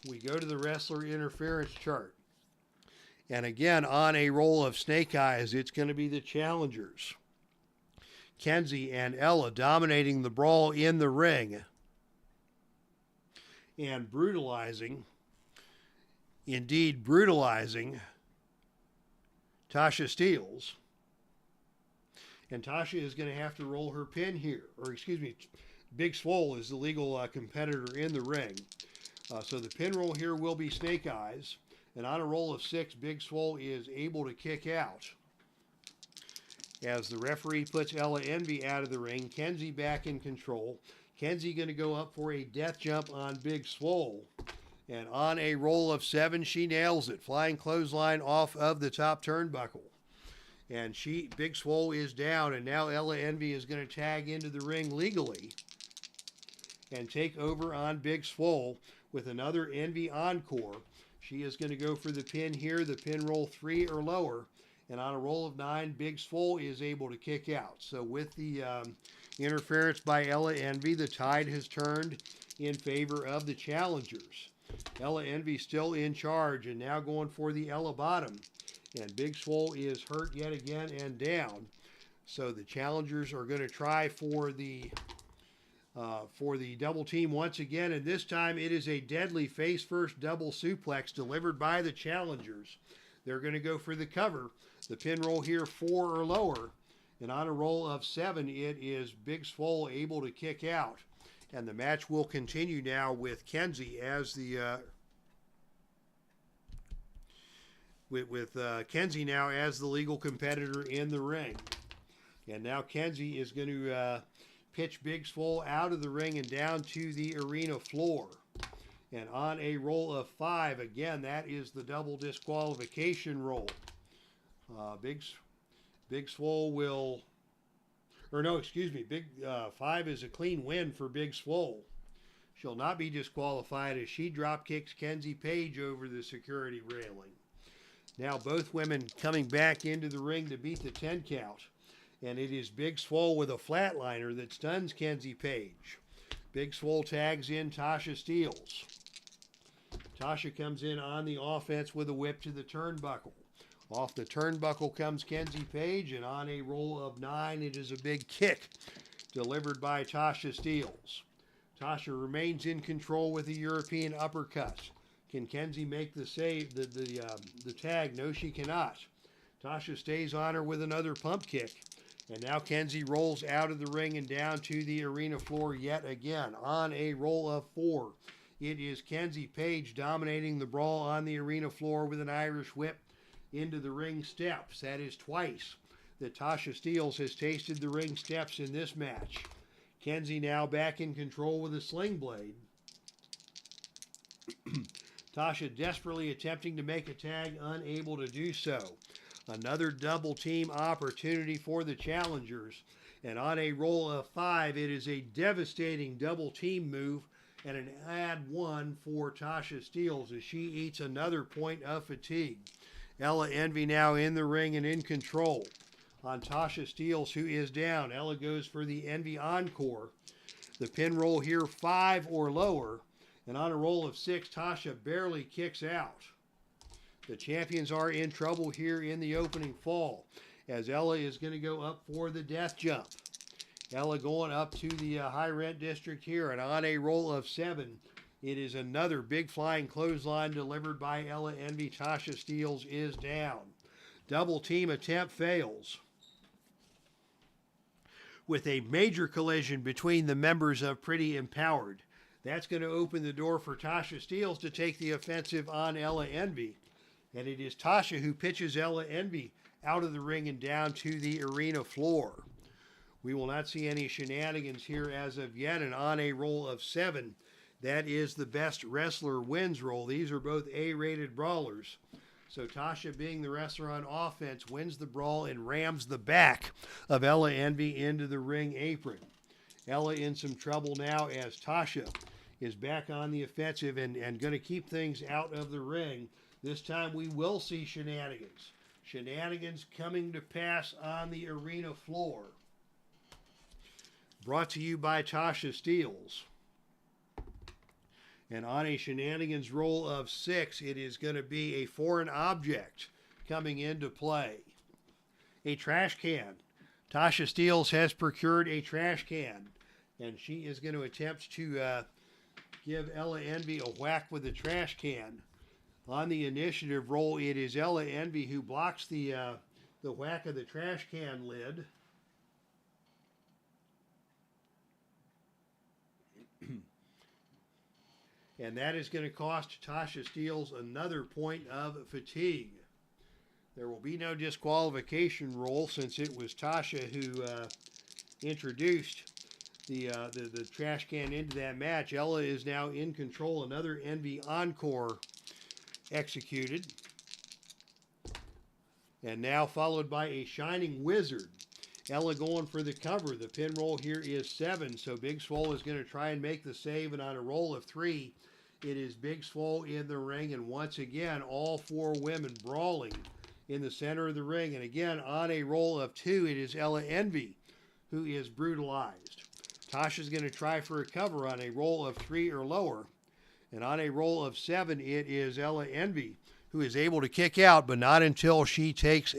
We go to the wrestler interference chart. And again, on a roll of snake eyes, it's going to be the challengers. Kenzie and Ella dominating the brawl in the ring and brutalizing, indeed brutalizing, Tasha STEELZ. And Tasha is going to have to roll her pin here. Or excuse me, Big Swole is the legal competitor in the ring. So the pin roll here will be snake eyes. And on a roll of 6, Big Swole is able to kick out. As the referee puts Ella Envy out of the ring, Kenzie back in control. Kenzie going to go up for a death jump on Big Swole. And on a roll of 7, she nails it. Flying clothesline off of the top turnbuckle. And Big Swole is down, and now Ella Envy is going to tag into the ring legally and take over on Big Swole with another Envy encore. She is going to go for the pin here, the pin roll 3 or lower. And on a roll of 9, Big Swole is able to kick out. So with the interference by Ella Envy, the tide has turned in favor of the challengers. Ella Envy still in charge and now going for the Ella bottom. And Big Swole is hurt yet again and down. So the challengers are going to try for the double team once again, and this time it is a deadly face-first double suplex delivered by the challengers. They're going to go for the cover. The pin roll here, 4 or lower, and on a roll of 7, it is Big Swole able to kick out. And the match will continue now with Kenzie as the Kenzie now as the legal competitor in the ring. And now Kenzie is going to pitch Big Swole out of the ring and down to the arena floor. And on a roll of 5, again, that is the double disqualification roll. Big Swole will, or no, excuse me, 5 is a clean win for Big Swole. She'll not be disqualified as she drop kicks Kenzie Page over the security railing. Now both women coming back into the ring to beat the 10 count. And it is Big Swole with a flatliner that stuns Kenzie Page. Big Swole tags in Tasha STEELZ. Tasha comes in on the offense with a whip to the turnbuckle. Off the turnbuckle comes Kenzie Page, and on a roll of 9, it is a big kick delivered by Tasha STEELZ. Tasha remains in control with a European uppercut. Can Kenzie make the save, the tag? No, she cannot. Tasha stays on her with another pump kick. And now Kenzie rolls out of the ring and down to the arena floor yet again. On a roll of 4, it is Kenzie Page dominating the brawl on the arena floor with an Irish whip into the ring steps. That is twice that Tasha STEELZ has tasted the ring steps in this match. Kenzie now back in control with a sling blade. Tasha desperately attempting to make a tag, unable to do so. Another double team opportunity for the challengers. And on a roll of 5, it is a devastating double team move and an add 1 for Tasha STEELZ as she eats another point of fatigue. Ella Envy now in the ring and in control. On Tasha STEELZ, who is down. Ella goes for the Envy encore. The pin roll here, 5 or lower. And on a roll of 6, Tasha barely kicks out. The champions are in trouble here in the opening fall, as Ella is going to go up for the death jump. Ella going up to the high rent district here, and on a roll of 7, it is another big flying clothesline delivered by Ella Envy. Tasha STEELZ is down. Double team attempt fails, with a major collision between the members of Pretty Empowered. That's going to open the door for Tasha STEELZ to take the offensive on Ella Envy. And it is Tasha who pitches Ella Envy out of the ring and down to the arena floor. We will not see any shenanigans here as of yet, and on a roll of 7, that is the best wrestler wins roll. These are both A-rated brawlers. So Tasha, being the wrestler on offense, wins the brawl and rams the back of Ella Envy into the ring apron. Ella in some trouble now as Tasha is back on the offensive and going to keep things out of the ring. This time we will see shenanigans. Shenanigans coming to pass on the arena floor. Brought to you by Tasha STEELZ. And on a shenanigans roll of 6, it is going to be a foreign object coming into play. A trash can. Tasha STEELZ has procured a trash can, and she is going to attempt to give Ella Envy a whack with the trash can. On the initiative roll, it is Ella Envy who blocks the whack of the trash can lid. And that is going to cost Tasha STEELZ another point of fatigue. There will be no disqualification roll since it was Tasha who introduced the trash can into that match. Ella is now in control. Another Envy Encore executed. And now followed by a Shining Wizard. Ella going for the cover. The pin roll here is 7, so Big Swole is going to try and make the save, and on a roll of 3, it is Big Swole in the ring, and once again, all 4 women brawling in the center of the ring. And again, on a roll of 2, it is Ella Envy who is brutalized. Tasha's going to try for a cover on a roll of 3 or lower, and on a roll of 7, it is Ella Envy who is able to kick out, but not until she takes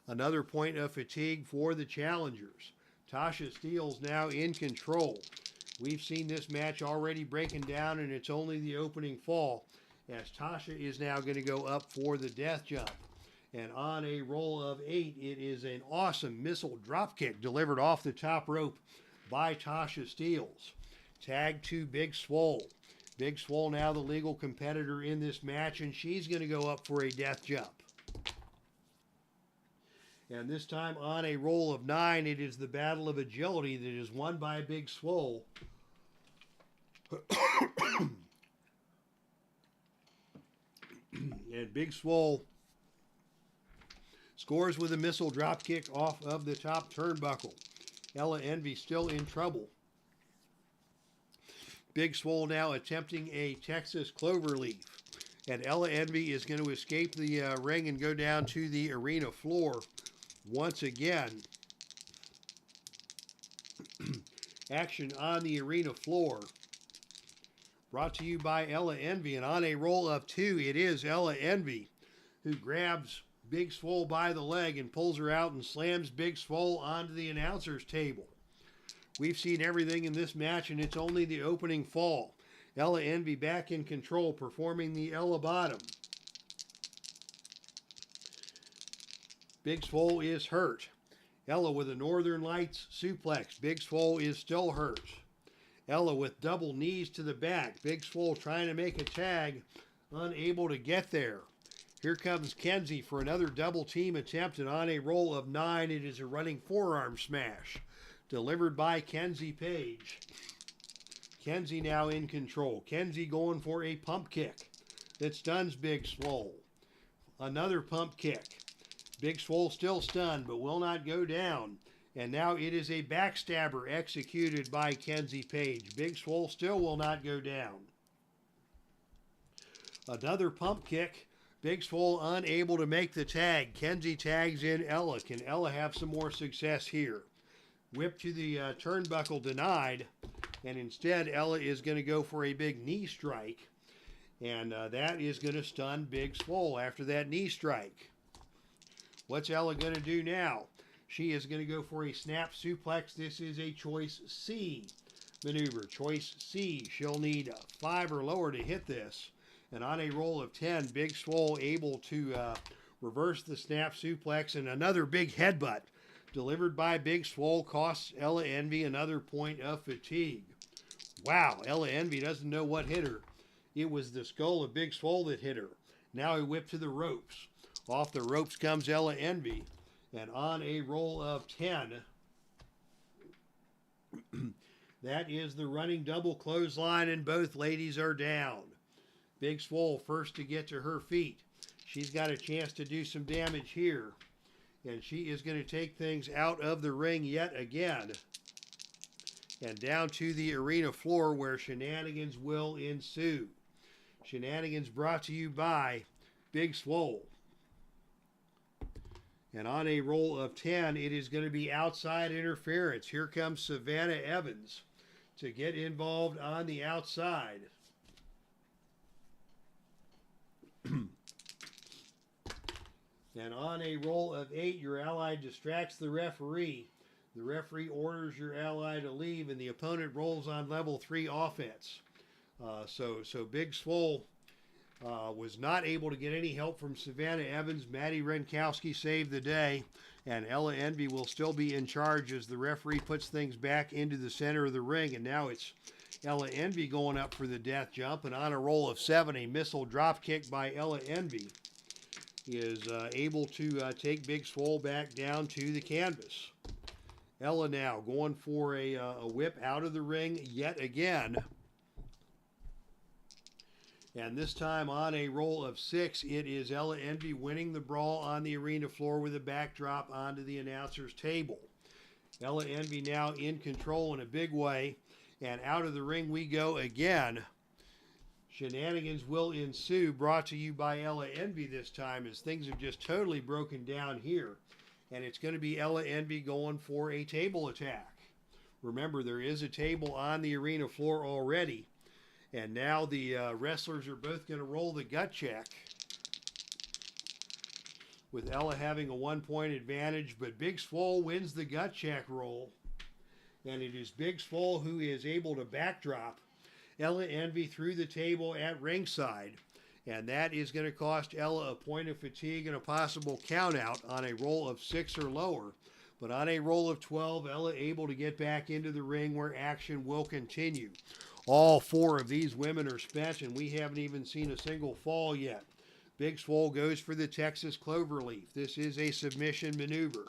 another point of fatigue for the challengers. Tasha STEELZ now in control. We've seen this match already breaking down, and it's only the opening fall, as Tasha is now going to go up for the death jump. And on a roll of 8, it is an awesome missile dropkick delivered off the top rope by Tasha STEELZ. Tag to Big Swole. Big Swole now the legal competitor in this match, and she's going to go up for a death jump. And this time on a roll of 9, it is the battle of agility that is won by Big Swole. And Big Swole scores with a missile dropkick off of the top turnbuckle. Ella Envy still in trouble. Big Swole now attempting a Texas cloverleaf. And Ella Envy is going to escape the ring and go down to the arena floor once again. Action on the arena floor. Brought to you by Ella Envy. And on a roll of 2, it is Ella Envy who grabs Big Swole by the leg and pulls her out and slams Big Swole onto the announcer's table. We've seen everything in this match, and it's only the opening fall. Ella Envy back in control, performing the Ella Bottom. Big Swole is hurt. Ella with a Northern Lights suplex. Big Swole is still hurt. Ella with double knees to the back. Big Swole trying to make a tag, unable to get there. Here comes Kenzie for another double team attempt, and on a roll of 9, it is a running forearm smash delivered by Kenzie Page. Kenzie now in control. Kenzie going for a pump kick that stuns Big Swole. Another pump kick. Big Swole still stunned, but will not go down. And now it is a backstabber executed by Kenzie Page. Big Swole still will not go down. Another pump kick. Big Swole unable to make the tag. Kenzie tags in Ella. Can Ella have some more success here? Whip to the turnbuckle denied. And instead, Ella is going to go for a big knee strike. And that is going to stun Big Swole after that knee strike. What's Ella going to do now? She is going to go for a snap suplex. This is a choice C maneuver. Choice C. She'll need 5 or lower to hit this. And on a roll of 10, Big Swole able to reverse the snap suplex, and another big headbutt delivered by Big Swole costs Ella Envy another point of fatigue. Wow, Ella Envy doesn't know what hit her. It was the skull of Big Swole that hit her. Now a whip to the ropes. Off the ropes comes Ella Envy. And on a roll of 10, that is the running double clothesline, and both ladies are down. Big Swole first to get to her feet. She's got a chance to do some damage here. And she is going to take things out of the ring yet again. And down to the arena floor where shenanigans will ensue. Shenanigans brought to you by Big Swole. And on a roll of 10, it is going to be outside interference. Here comes Savannah Evans to get involved on the outside. And on a roll of 8, your ally distracts the referee. The referee orders your ally to leave, and the opponent rolls on level 3 offense. So Big Swole was not able to get any help from Savannah Evans. Maddie Renkowski saved the day, and Ella Envy will still be in charge as the referee puts things back into the center of the ring. And now it's Ella Envy going up for the death jump, and on a roll of 7, a missile drop kick by Ella Envy is able to take Big Swole back down to the canvas. Ella now going for a whip out of the ring yet again. And this time on a roll of 6, it is Ella Envy winning the brawl on the arena floor with a backdrop onto the announcer's table. Ella Envy now in control in a big way, and out of the ring we go again. Shenanigans will ensue, brought to you by Ella Envy this time, as things have just totally broken down here. And it's going to be Ella Envy going for a table attack. Remember, there is a table on the arena floor already. And now the wrestlers are both going to roll the gut check, with Ella having a 1-point advantage. But Big Swole wins the gut check roll. And it is Big Swole who is able to backdrop Ella Envy through the table at ringside. And that is going to cost Ella a point of fatigue and a possible countout on a roll of 6 or lower. But on a roll of 12, Ella able to get back into the ring where action will continue. All 4 of these women are spent, and we haven't even seen a single fall yet. Big Swole goes for the Texas Cloverleaf. This is a submission maneuver.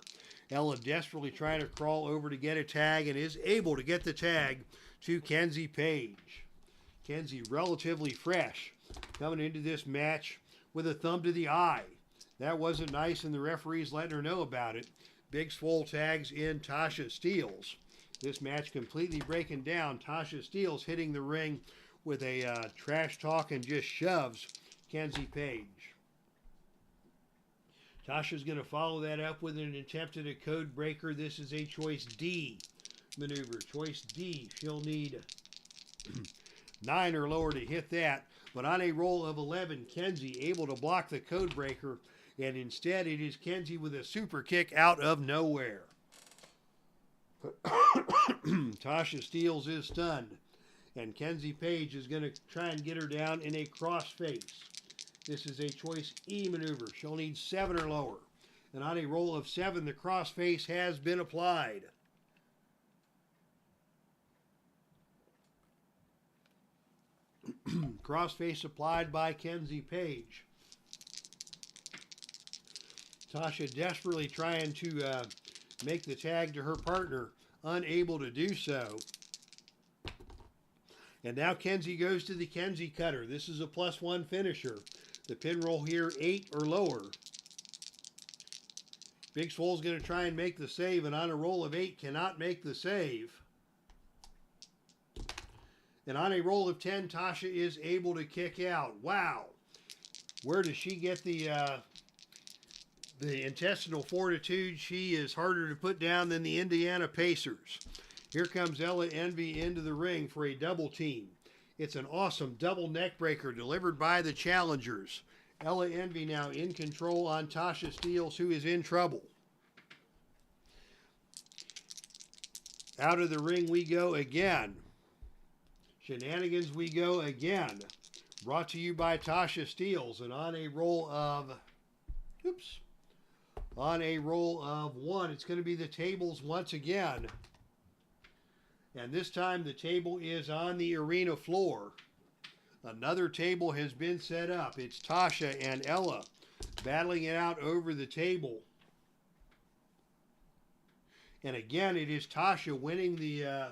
Ella desperately trying to crawl over to get a tag, and is able to get the tag to Kenzie Page. Kenzie relatively fresh, coming into this match with a thumb to the eye. That wasn't nice, and the referee's letting her know about it. Big Swole tags in TASHA STEELZ. This match completely breaking down. TASHA STEELZ hitting the ring with a trash talk and just shoves Kenzie Page. Tasha's going to follow that up with an attempt at a code breaker. This is a choice D maneuver. Choice D. She'll need 9 or lower to hit that. But on a roll of 11, Kenzie able to block the code breaker. And instead it is Kenzie with a super kick out of nowhere. TASHA STEELZ is stunned. And Kenzie Page is going to try and get her down in a crossface. This is a choice E maneuver. She'll need 7 or lower. And on a roll of 7, the crossface has been applied. Crossface applied by Kenzie Page. Tasha desperately trying to make the tag to her partner, unable to do so. And now Kenzie goes to the Kenzie Cutter. This is a +1 finisher. The pin roll here, 8 or lower. Big Swole's going to try and make the save, and on a roll of 8 cannot make the save. And on a roll of 10, Tasha is able to kick out. Wow. Where does she get the intestinal fortitude? She is harder to put down than the Indiana Pacers. Here comes Ella Envy into the ring for a double team. It's an awesome double neck breaker delivered by the challengers. Ella Envy now in control on TASHA STEELZ, who is in trouble. Out of the ring we go again. Shenanigans we go again. Brought to you by TASHA STEELZ, and on a roll of one, it's going to be the tables once again. And this time the table is on the arena floor. Another table has been set up. It's TASHA and Ella battling it out over the table. And again, it is TASHA winning the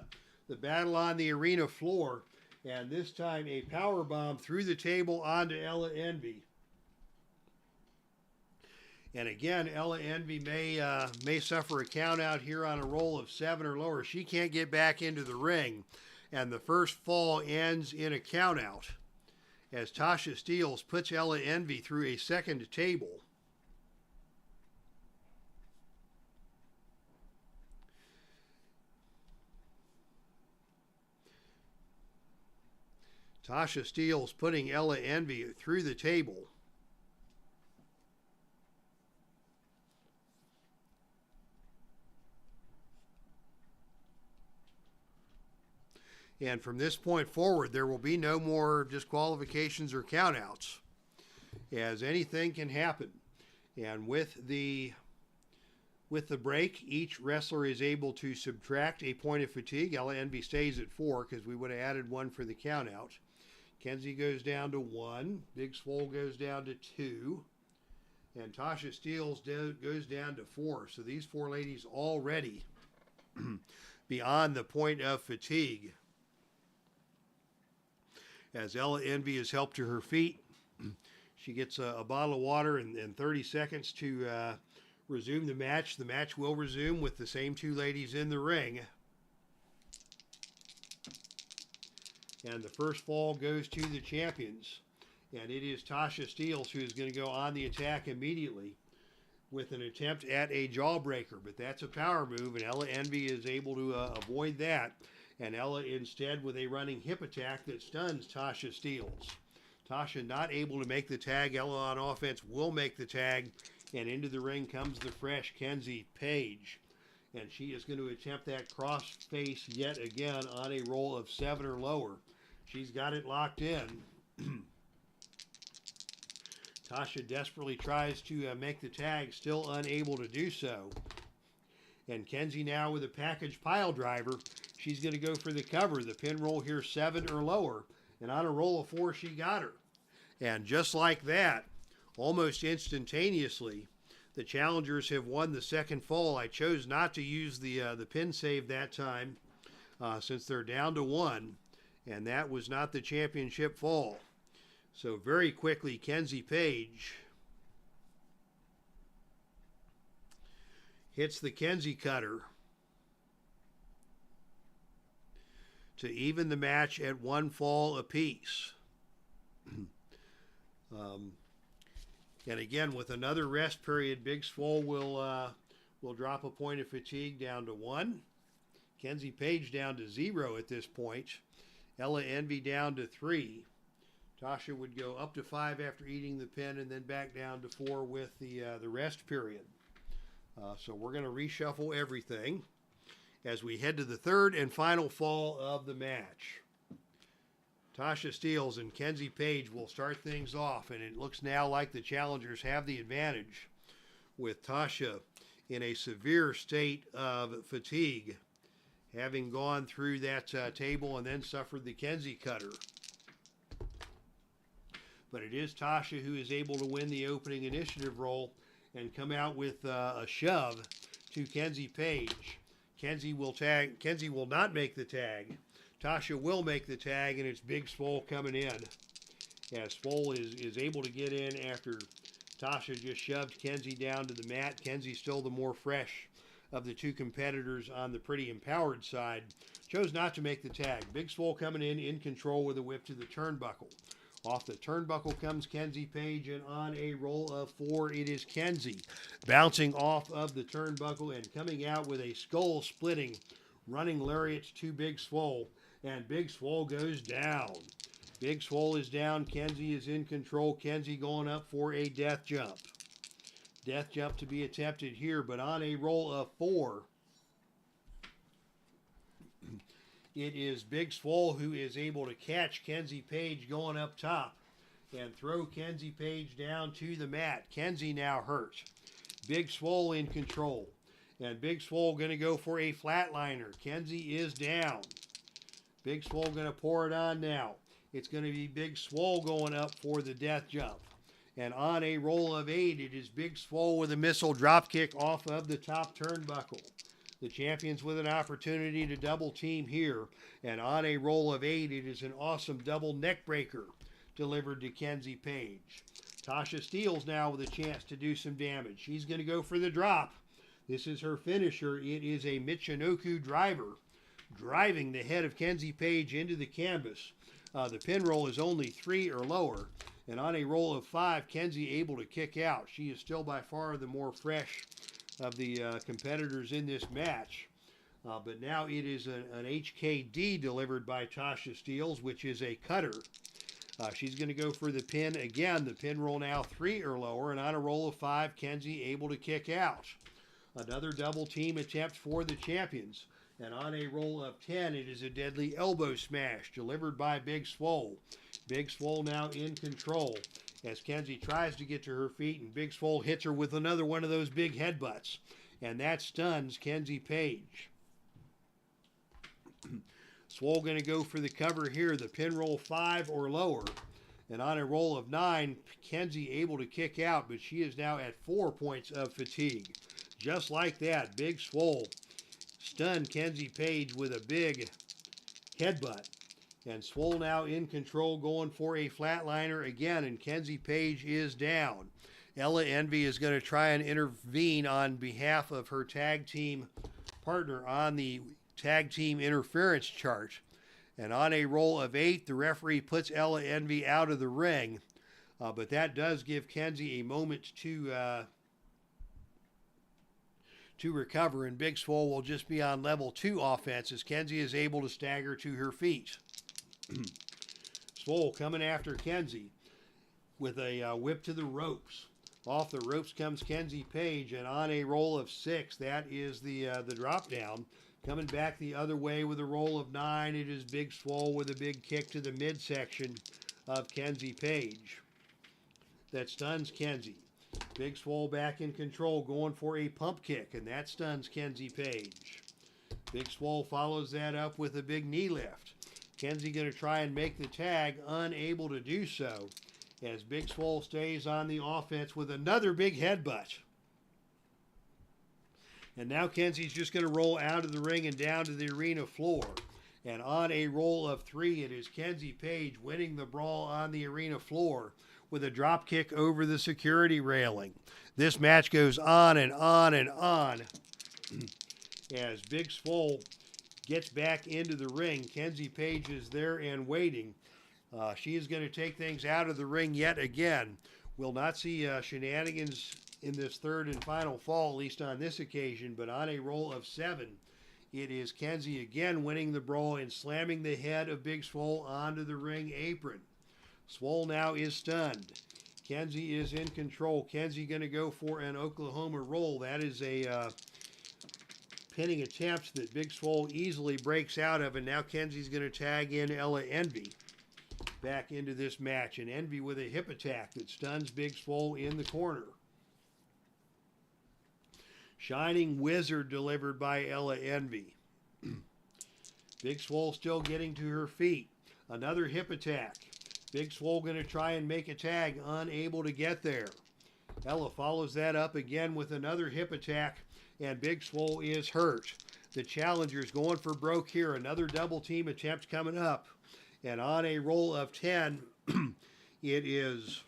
battle on the arena floor. And this time a power bomb through the table onto Ella Envy. And again, Ella Envy may suffer a count out here on a roll of 7 or lower. She can't get back into the ring. And the first fall ends in a count out as TASHA STEELZ puts Ella Envy through a second table. TASHA STEELZ putting Ella Envy through the table. And from this point forward, there will be no more disqualifications or countouts, as anything can happen. And with the break, each wrestler is able to subtract a point of fatigue. Ella Envy stays at 4 because we would have added 1 for the countout. Kenzie goes down to 1. Big Swole goes down to 2. And TASHA STEELZ goes down to 4. So these 4 ladies already beyond the point of fatigue. As Ella Envy is helped to her feet, she gets a bottle of water and 30 seconds to resume the match. The match will resume with the same 2 ladies in the ring. And the first fall goes to the champions. And it is TASHA STEELZ who is going to go on the attack immediately with an attempt at a jawbreaker. But that's a power move, and Ella Envy is able to avoid that. And Ella instead with a running hip attack that stuns TASHA STEELZ. TASHA not able to make the tag. Ella on offense will make the tag. And into the ring comes the fresh Kenzie Page. And she is going to attempt that cross face yet again on a roll of 7 or lower. She's got it locked in. TASHA desperately tries to make the tag, still unable to do so. And Kenzie now with a package pile driver. She's going to go for the cover. The pin roll here, 7 or lower. And on a roll of 4, she got her. And just like that, almost instantaneously, the challengers have won the second fall. I chose not to use the pin save that time since they're down to 1. And that was not the championship fall. So very quickly, Kenzie Page hits the Kenzie cutter to even the match at 1 fall apiece. And again, with another rest period, Big Swole will drop a point of fatigue down to 1. Kenzie Page down to 0 at this point. Ella Envy down to 3. TASHA would go up to 5 after eating the pin and then back down to 4 with the rest period. So we're going to reshuffle everything as we head to the third and final fall of the match. TASHA STEELZ and Kenzie Page will start things off, and it looks now like the challengers have the advantage with TASHA in a severe state of fatigue, having gone through that table and then suffered the Kenzie cutter. But it is TASHA who is able to win the opening initiative roll and come out with a shove to Kenzie Page. Kenzie will not make the tag. TASHA will make the tag, and it's Big Swole coming in. As Swole is able to get in after TASHA just shoved Kenzie down to the mat. Kenzie's still the more fresh of the 2 competitors on the pretty empowered side. Chose not to make the tag. Big Swole coming in control with a whip to the turnbuckle. Off the turnbuckle comes Kenzie Page, and on a roll of 4, it is Kenzie bouncing off of the turnbuckle and coming out with a skull-splitting running lariat to Big Swole and Big Swole goes down. Big Swole is down. Kenzie is in control. Kenzie going up for a death jump. Death jump to be attempted here, but on a roll of 4. It is Big Swole who is able to catch Kenzie Page going up top and throw Kenzie Page down to the mat. Kenzie now hurt. Big Swole in control. And Big Swole going to go for a flatliner. Kenzie is down. Big Swole going to pour it on now. It's going to be Big Swole going up for the death jump. And on a roll of 8, it is Big Swole with a missile drop kick off of the top turnbuckle. The champions with an opportunity to double team here. And on a roll of 8, it is an awesome double neck breaker delivered to Kenzie Page. TASHA STEELZ now with a chance to do some damage. She's going to go for the drop. This is her finisher. It is a Michinoku driver, driving the head of Kenzie Page into the canvas. The pin roll is only 3 or lower. And on a roll of 5, Kenzie able to kick out. She is still by far the more fresh of the competitors in this match. But now it is an HKD delivered by TASHA STEELZ, which is a cutter. She's going to go for the pin again. The pin roll now 3 or lower. And on a roll of 5, Kenzie able to kick out. Another double team attempt for the champions. And on a roll of 10, it is a deadly elbow smash delivered by Big Swole. Big Swole now in control as Kenzie tries to get to her feet, and Big Swole hits her with another one of those big headbutts. And that stuns Kenzie Page. Swole going to go for the cover here. The pin roll 5 or lower. And on a roll of 9, Kenzie able to kick out, but she is now at 4 points of fatigue. Just like that, Big Swole stunned Kenzie Page with a big headbutt. And Swole now in control going for a flatliner again, and Kenzie Page is down. Ella Envy is going to try and intervene on behalf of her tag team partner on the tag team interference chart. And on a roll of 8, the referee puts Ella Envy out of the ring. But that does give Kenzie a moment to recover, and Big Swole will just be on level 2 offense as Kenzie is able to stagger to her feet. Swole coming after Kenzie with a whip to the ropes. Off the ropes comes Kenzie Page, and on a roll of 6, that is the drop down. Coming back the other way with a roll of 9, it is Big Swole with a big kick to the midsection of Kenzie Page. That stuns Kenzie. Big Swole back in control, going for a pump kick, and that stuns Kenzie Page. Big Swole follows that up with a big knee lift. Kenzie going to try and make the tag, unable to do so, as Big Swole stays on the offense with another big headbutt. And now Kenzie's just going to roll out of the ring and down to the arena floor. And on a roll of 3, it is Kenzie Page winning the brawl on the arena floor with a drop kick over the security railing. This match goes on and on and on as Big Swole gets back into the ring. Kenzie Page is there and waiting. She is going to take things out of the ring yet again. We'll not see shenanigans in this third and final fall, at least on this occasion, but on a roll of 7, it is Kenzie again winning the brawl and slamming the head of Big Swole onto the ring apron. Swole now is stunned. Kenzie is in control. Kenzie going to go for an Oklahoma roll. That is a pinning attempt that Big Swole easily breaks out of, and now Kenzie's going to tag in Ella Envy back into this match. And Envy with a hip attack that stuns Big Swole in the corner. Shining Wizard delivered by Ella Envy. Big Swole still getting to her feet. Another hip attack. Big Swole going to try and make a tag, unable to get there. Ella follows that up again with another hip attack, and Big Swole is hurt. The challenger's going for broke here. Another double team attempt coming up. And on a roll of 10, it is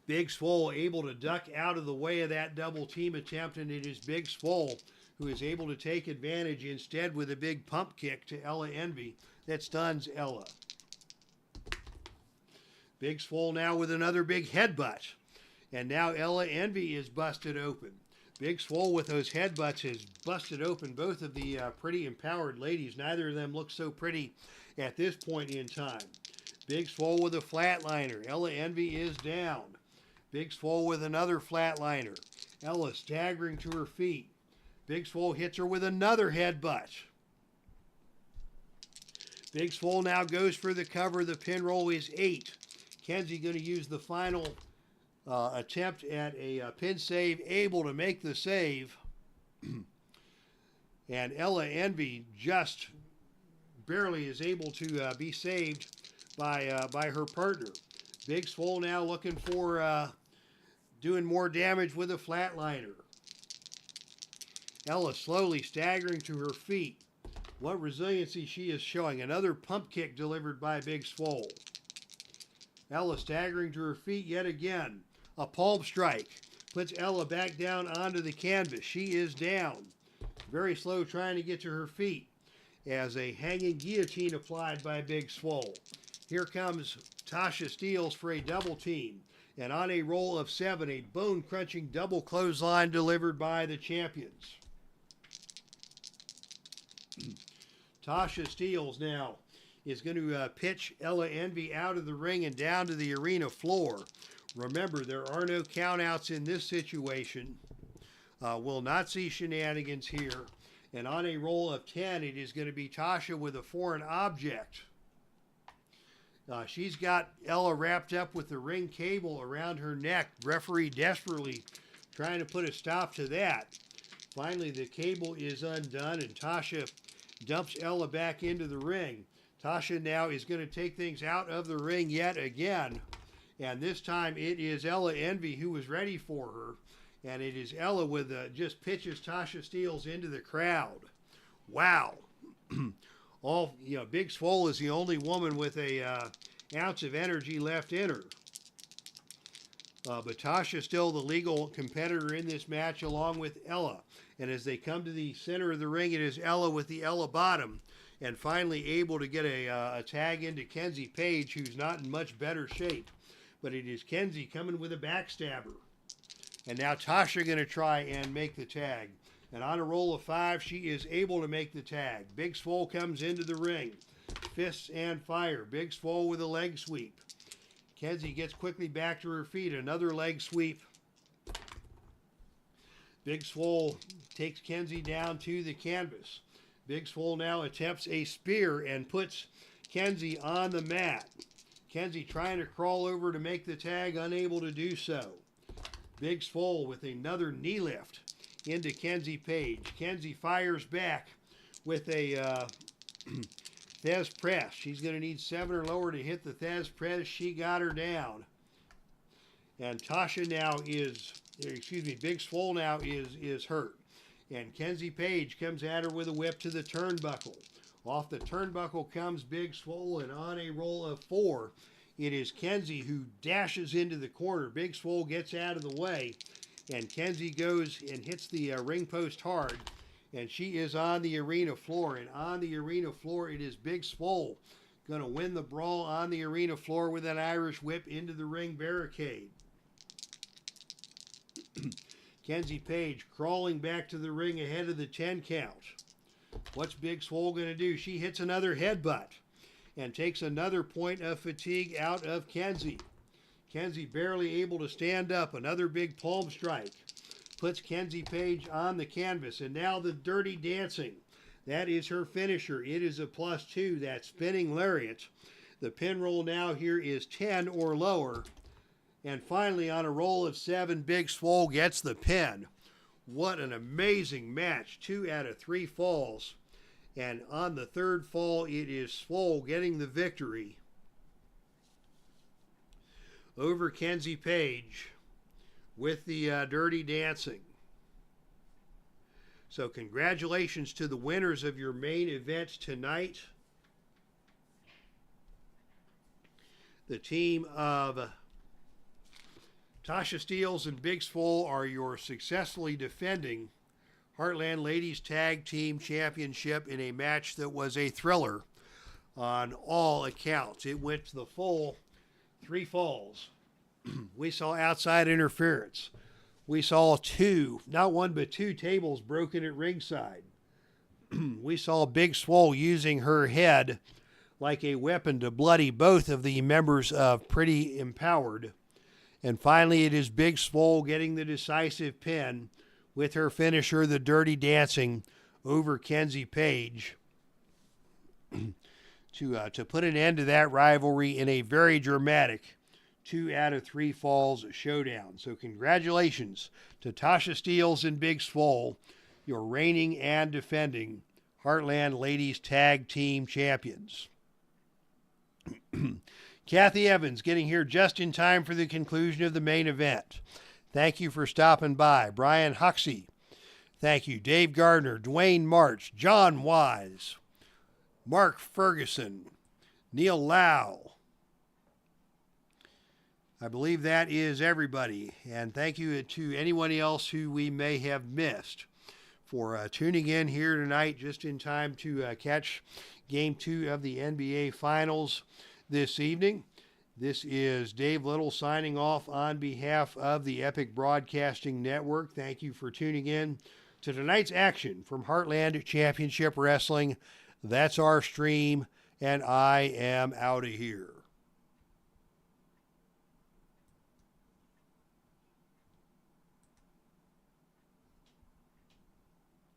Big Swole able to duck out of the way of that double team attempt, and it is Big Swole who is able to take advantage instead with a big pump kick to Ella Envy that stuns Ella. Big Swole now with another big headbutt. And now Ella Envy is busted open. Big Swole with those headbutts has busted open both of the pretty empowered ladies. Neither of them look so pretty at this point in time. Big Swole with a flatliner. Ella Envy is down. Big Swole with another flatliner. Ella staggering to her feet. Big Swole hits her with another headbutt. Big Swole now goes for the cover. The pin roll is 8. Kenzie going to use the final attempt at a pin save, able to make the save. And Ella Envy just barely is able to be saved by her partner. Big Swole now looking for doing more damage with a flatliner. Ella slowly staggering to her feet. What resiliency she is showing. Another pump kick delivered by Big Swole. Ella staggering to her feet yet again. A palm strike puts Ella back down onto the canvas. She is down. Very slow trying to get to her feet as a hanging guillotine applied by Big Swole. Here comes TASHA STEELZ for a double team. And on a roll of 7, a bone-crunching double clothesline delivered by the champions. TASHA STEELZ now is going to pitch Ella Envy out of the ring and down to the arena floor. Remember, there are no countouts in this situation. We'll not see shenanigans here. And on a roll of 10, it is going to be TASHA with a foreign object. She's got Ella wrapped up with the ring cable around her neck. Referee desperately trying to put a stop to that. Finally, the cable is undone, and TASHA dumps Ella back into the ring. TASHA now is going to take things out of the ring yet again. And this time it is Ella Envy who was ready for her. And it is Ella with just pitches TASHA STEELZ into the crowd. Wow. Big Swole is the only woman with a ounce of energy left in her. But TASHA still the legal competitor in this match along with Ella. And as they come to the center of the ring, it is Ella with the Ella bottom. And finally able to get a tag into Kenzie Page, who's not in much better shape. But it is Kenzie coming with a backstabber. And now TASHA going to try and make the tag. And on a roll of 5, she is able to make the tag. Big Swole comes into the ring. Fists and fire. Big Swole with a leg sweep. Kenzie gets quickly back to her feet. Another leg sweep. Big Swole takes Kenzie down to the canvas. Big Swole now attempts a spear and puts Kenzie on the mat. Kenzie trying to crawl over to make the tag, unable to do so. Big Swole with another knee lift into Kenzie Page. Kenzie fires back with a Thez press. She's going to need 7 or lower to hit the Thez press. She got her down. And Big Swole now is hurt. And Kenzie Page comes at her with a whip to the turnbuckle. Off the turnbuckle comes Big Swole, and on a roll of 4, it is Kenzie who dashes into the corner. Big Swole gets out of the way, and Kenzie goes and hits the ring post hard, and she is on the arena floor. And on the arena floor, it is Big Swole going to win the brawl on the arena floor with an Irish whip into the ring barricade. Kenzie Page crawling back to the ring ahead of the 10 count. What's Big Swole going to do? She hits another headbutt and takes another point of fatigue out of Kenzie. Kenzie barely able to stand up. Another big palm strike puts Kenzie Page on the canvas. And now the Dirty Dancing. That is her finisher. It is a +2. That spinning lariat. The pin roll now here is 10 or lower. And finally, on a roll of 7, Big Swole gets the pin. What an amazing match. 2 out of 3 falls. And on the 3rd fall, it is Swole getting the victory over Kenzie Page with the Dirty Dancing. So congratulations to the winners of your main event tonight. The team of TASHA STEELZ and Big Swole are your successfully defending Heartland Ladies Tag Team Championship in a match that was a thriller on all accounts. It went to the full 3 falls. We saw outside interference. we saw two, not one but two tables broken at ringside. We saw Big Swole using her head like a weapon to bloody both of the members of Pretty Empowered. And finally, it is Big Swole getting the decisive pin with her finisher, the Dirty Dancing, over Kenzie Page to put an end to that rivalry in a very dramatic 2 out of 3 falls showdown. So congratulations to Tasha STEELZ and Big Swole, your reigning and defending Heartland Ladies Tag Team Champions. Kathy Evans getting here just in time for the conclusion of the main event. Thank you for stopping by. Brian Huxley, thank you. Dave Gardner, Dwayne March, John Wise, Mark Ferguson, Neil Lau. I believe that is everybody. And thank you to anyone else who we may have missed for tuning in here tonight just in time to catch Game 2 of the NBA Finals this evening. This is Dave Little signing off on behalf of the Epic Broadcasting Network. Thank you for tuning in to tonight's action from Heartland Championship Wrestling. That's our stream, and I am out of here.